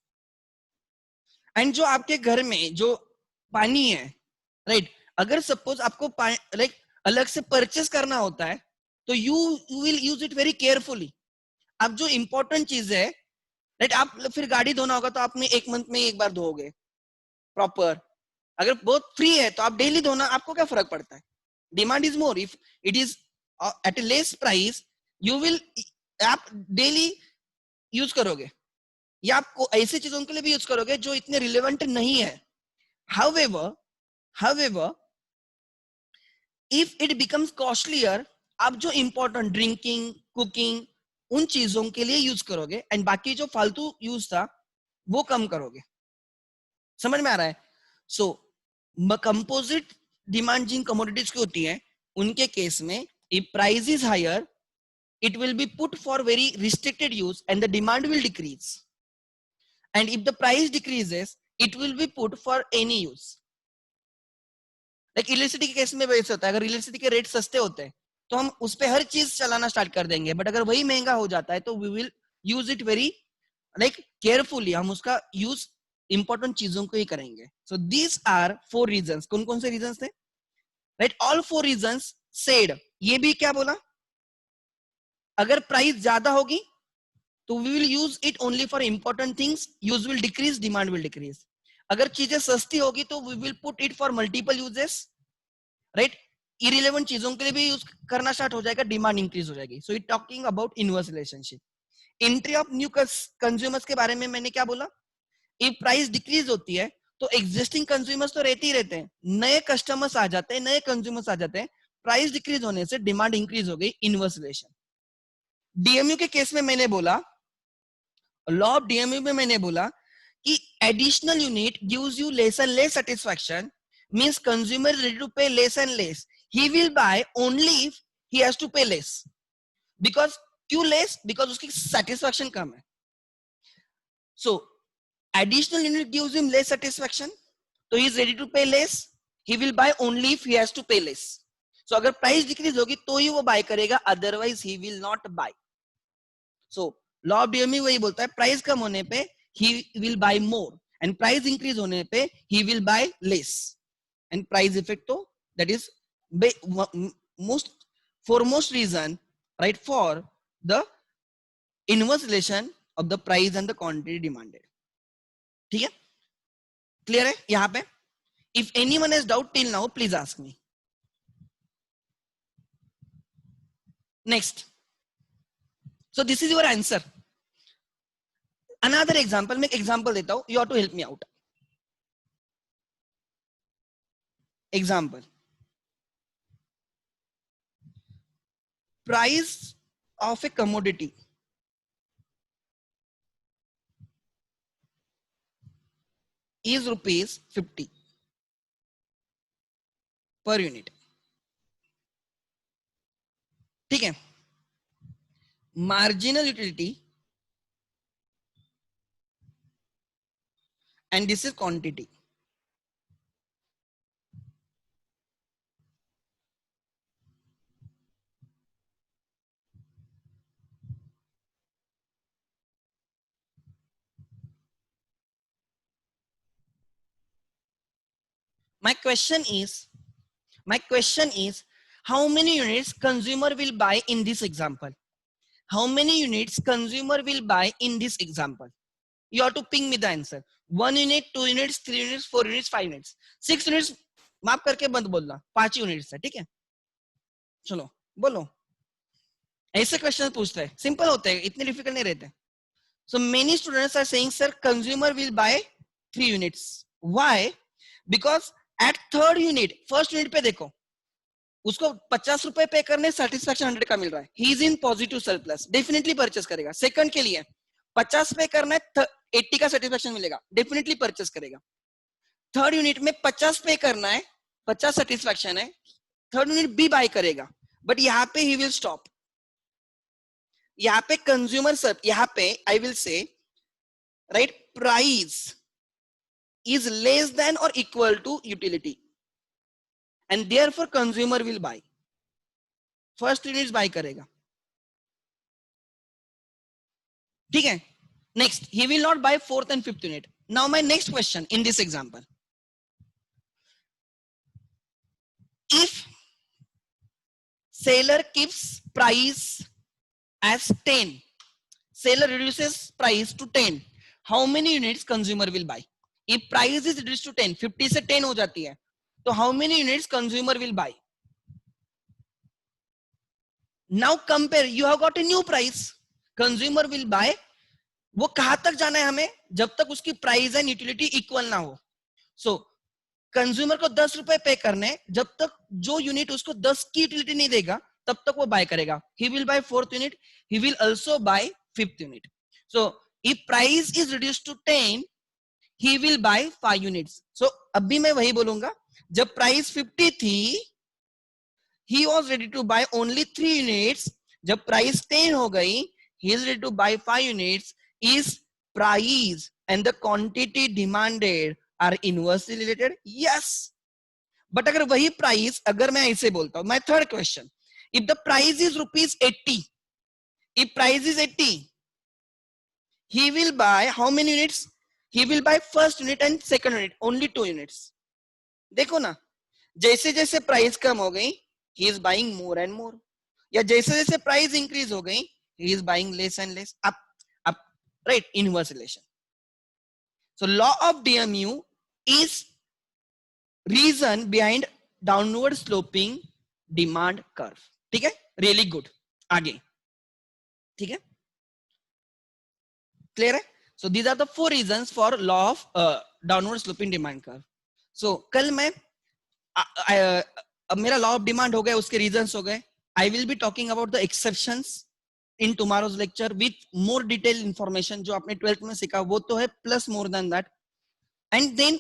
एंड जो आपके घर में जो पानी है, राइट, अगर सपोज आपको लाइक अलग से परचेस करना होता है तो you will use it very carefully. अब जो इंपॉर्टेंट चीज है, राइट, आप फिर गाड़ी धोना होगा तो आपने एक मंथ में एक बार धोगे प्रॉपर, अगर बहुत फ्री है तो आप डेली धोना, आपको क्या फर्क पड़ता है। Demand is more, if it is at a less price you will, आप डेली यूज करोगे, या आपको ऐसी चीजों के लिए भी यूज करोगे जो इतने रिलेवेंट नहीं है। However if it becomes costlier, आप जो इंपॉर्टेंट ड्रिंकिंग कुकिंग उन चीजों के लिए यूज करोगे एंड बाकी जो फालतू यूज था वो कम करोगे। समझ में आ रहा है। सो कंपोजिट डिमांड जिन कमोडिटीज की होती है उनके केस में if price is higher it will be put for very restricted use and the demand will decrease, and if the price decreases it will be put for any use। Like electricity के केस में वैसे होता है, अगर इलेक्ट्रिसिटी के रेट सस्ते होते हैं तो हम उस पे हर चीज चलाना स्टार्ट कर देंगे, बट अगर वही महंगा हो जाता है तो we will use it very like carefully, हम उसका यूज इंपॉर्टेंट चीजों को ही करेंगे। So these are 4 reasons. कौन कौन से रीजंस थे, राइट, ऑल 4 रीजंस सेड। ये भी क्या बोला, अगर प्राइस ज्यादा होगी तो we will use it only for important things, use will decrease, demand will decrease. अगर चीजें सस्ती होगी तो we will put it for multiple uses, right, irrelevant चीजों के लिए भी यूज करना स्टार्ट हो जाएगा, डिमांड इंक्रीज हो जाएगी। So it talking about inverse relationship. Entry of new consumers के बारे में मैंने क्या बोला, इफ प्राइस डिक्रीज होती है तो एग्जिस्टिंग कंज्यूमर्स तो रहते ही रहते हैं, नए कस्टमर्स आ जाते हैं, नए कंज्यूमर्स आ जाते हैं, प्राइस डिक्रीज होने से डिमांड इंक्रीज हो गई, इनवर्स रिलेशन। डीएमयू के केस में मैंने बोला, लॉ ऑफ डीएमयू में मैंने बोला कि additional unit gives you less and less satisfaction, means consumer ready to pay less and less, he will buy only if he has to pay less, because क्यों लेस, बिकॉज उसकी सेटिस्फैक्शन कम है। So additional unit gives him less satisfaction, तो he is ready to pay less, he will buy only if he has to pay less. So अगर प्राइस डिक्रीज होगी तो ही वो बाय करेगा, otherwise he will not buy. So law of DMU वही बोलता है, प्राइस कम होने पे he will buy more and price increase होने पे he will buy less, and price effect तो that is most foremost reason, right, for the inverse relation of the price and the quantity demanded। ठीक है, क्लियर है यहां पे। if anyone has doubt till now please ask me। next, so this is your answer। another example, मैं एग्जांपल देता हूं, you have to help me out। Example, price of a commodity is ₹50 per unit. ठीक है, marginal utility and this is quantity. My question is how many units consumer will buy in this example? How many units consumer will buy in this example? You have to ping me the answer. 1 unit, 2 units, 3 units, 4 units, 5 units, 6 units. माफ करके बंद बोलना, 5 यूनिट्स है, ठीक है? चलो बोलो, ऐसे क्वेश्चन पूछते हैं, सिंपल होते हैं, इतने डिफिकल्ट नहीं रहते. So many students are saying, sir, consumer will buy 3 units. Why? Because at third unit, first unit पे देखो, उसको 50 रुपए पे करने सेटिस्फेक्शन 100 का मिल रहा है. He is in positive surplus, definitely purchase करेगा. सेकंड के लिए 50 पे करना है, 80 का सेटिस्फेक्शन मिलेगा, डेफिनेटली परचेस करेगा. थर्ड यूनिट में 50 पे करना है, 50 सेटिस्फेक्शन है, थर्ड यूनिट भी बाय करेगा. बट यहाँ पे ही विल स्टॉप. यहाँ पे कंज्यूमर सब, यहाँ पे I will say right, price is less than or equal to utility and therefore consumer will buy. First unit buy करेगा, ठीक है? Next, he will not buy fourth and fifth unit. Now my next question in this example, if seller keeps price as 10, seller reduces price to 10, how many units consumer will buy? If price is reduced to 10, 50 से 10 हो जाती है, तो how many units consumer will buy? Now compare, you have got a new price, consumer will buy. वो कहां तक जाना है हमें? जब तक उसकी प्राइस एंड यूटिलिटी इक्वल ना हो. सो कंज्यूमर को 10 रुपए पे करने, जब तक जो यूनिट उसको 10 की यूटिलिटी नहीं देगा तब तक वो बाय करेगा. He will buy fourth unit, he will also buy fifth unit. So if price is reduced to 10, he will buy 5 units. So अभी मैं वही बोलूंगा, जब प्राइस 50 थी, he was ready to buy only 3 units. जब प्राइस 10 हो गई, he is ready to buy 5 units. Is price and the quantity demanded are inversely related? Yes. But अगर वही प्राइस, अगर मैं ऐसे बोलता हूं, my third question, if the price is ₹80, if price is 80, he will buy how many units? He will buy first unit and second unit, only 2 units. देखो ना, जैसे जैसे प्राइस कम हो गई, he is buying more and more. या जैसे जैसे प्राइस इंक्रीज हो गई, he is buying less and less. up, right? Inverse relation. So law of DMU is reason behind downward sloping demand curve. ठीक है? Really good. आगे, ठीक है? Clear है? So these are the 4 reasons for law of downward sloping demand curve. So कल मैं अब मेरा लॉ ऑफ डिमांड हो गया, उसके रीजंस हो गए. I will be talking about the exceptions in tomorrow's lecture with more detail information. जो आपने 12th में सीखा वो तो है, plus more than that. And then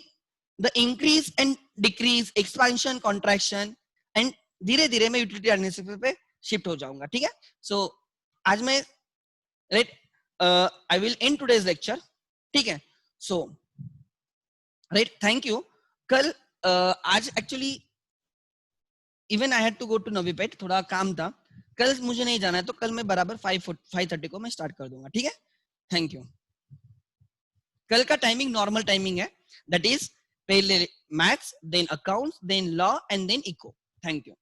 the increase and decrease, expansion, contraction, and धीरे धीरे मैं यूटिलिटी एनालिसिस पे शिफ्ट हो जाऊंगा. ठीक है? सो आज मैं right, I will end today's lecture. ठीक है? So right, thank you. कल आज actually even I had to go to Navipet, थोड़ा काम था. कल मुझे नहीं जाना है, तो कल मैं बराबर 5:30 को मैं स्टार्ट कर दूंगा. ठीक है? Thank you. कल का टाइमिंग नॉर्मल टाइमिंग है, दैट इज पहले maths, then accounts, then law and then eco. Thank you.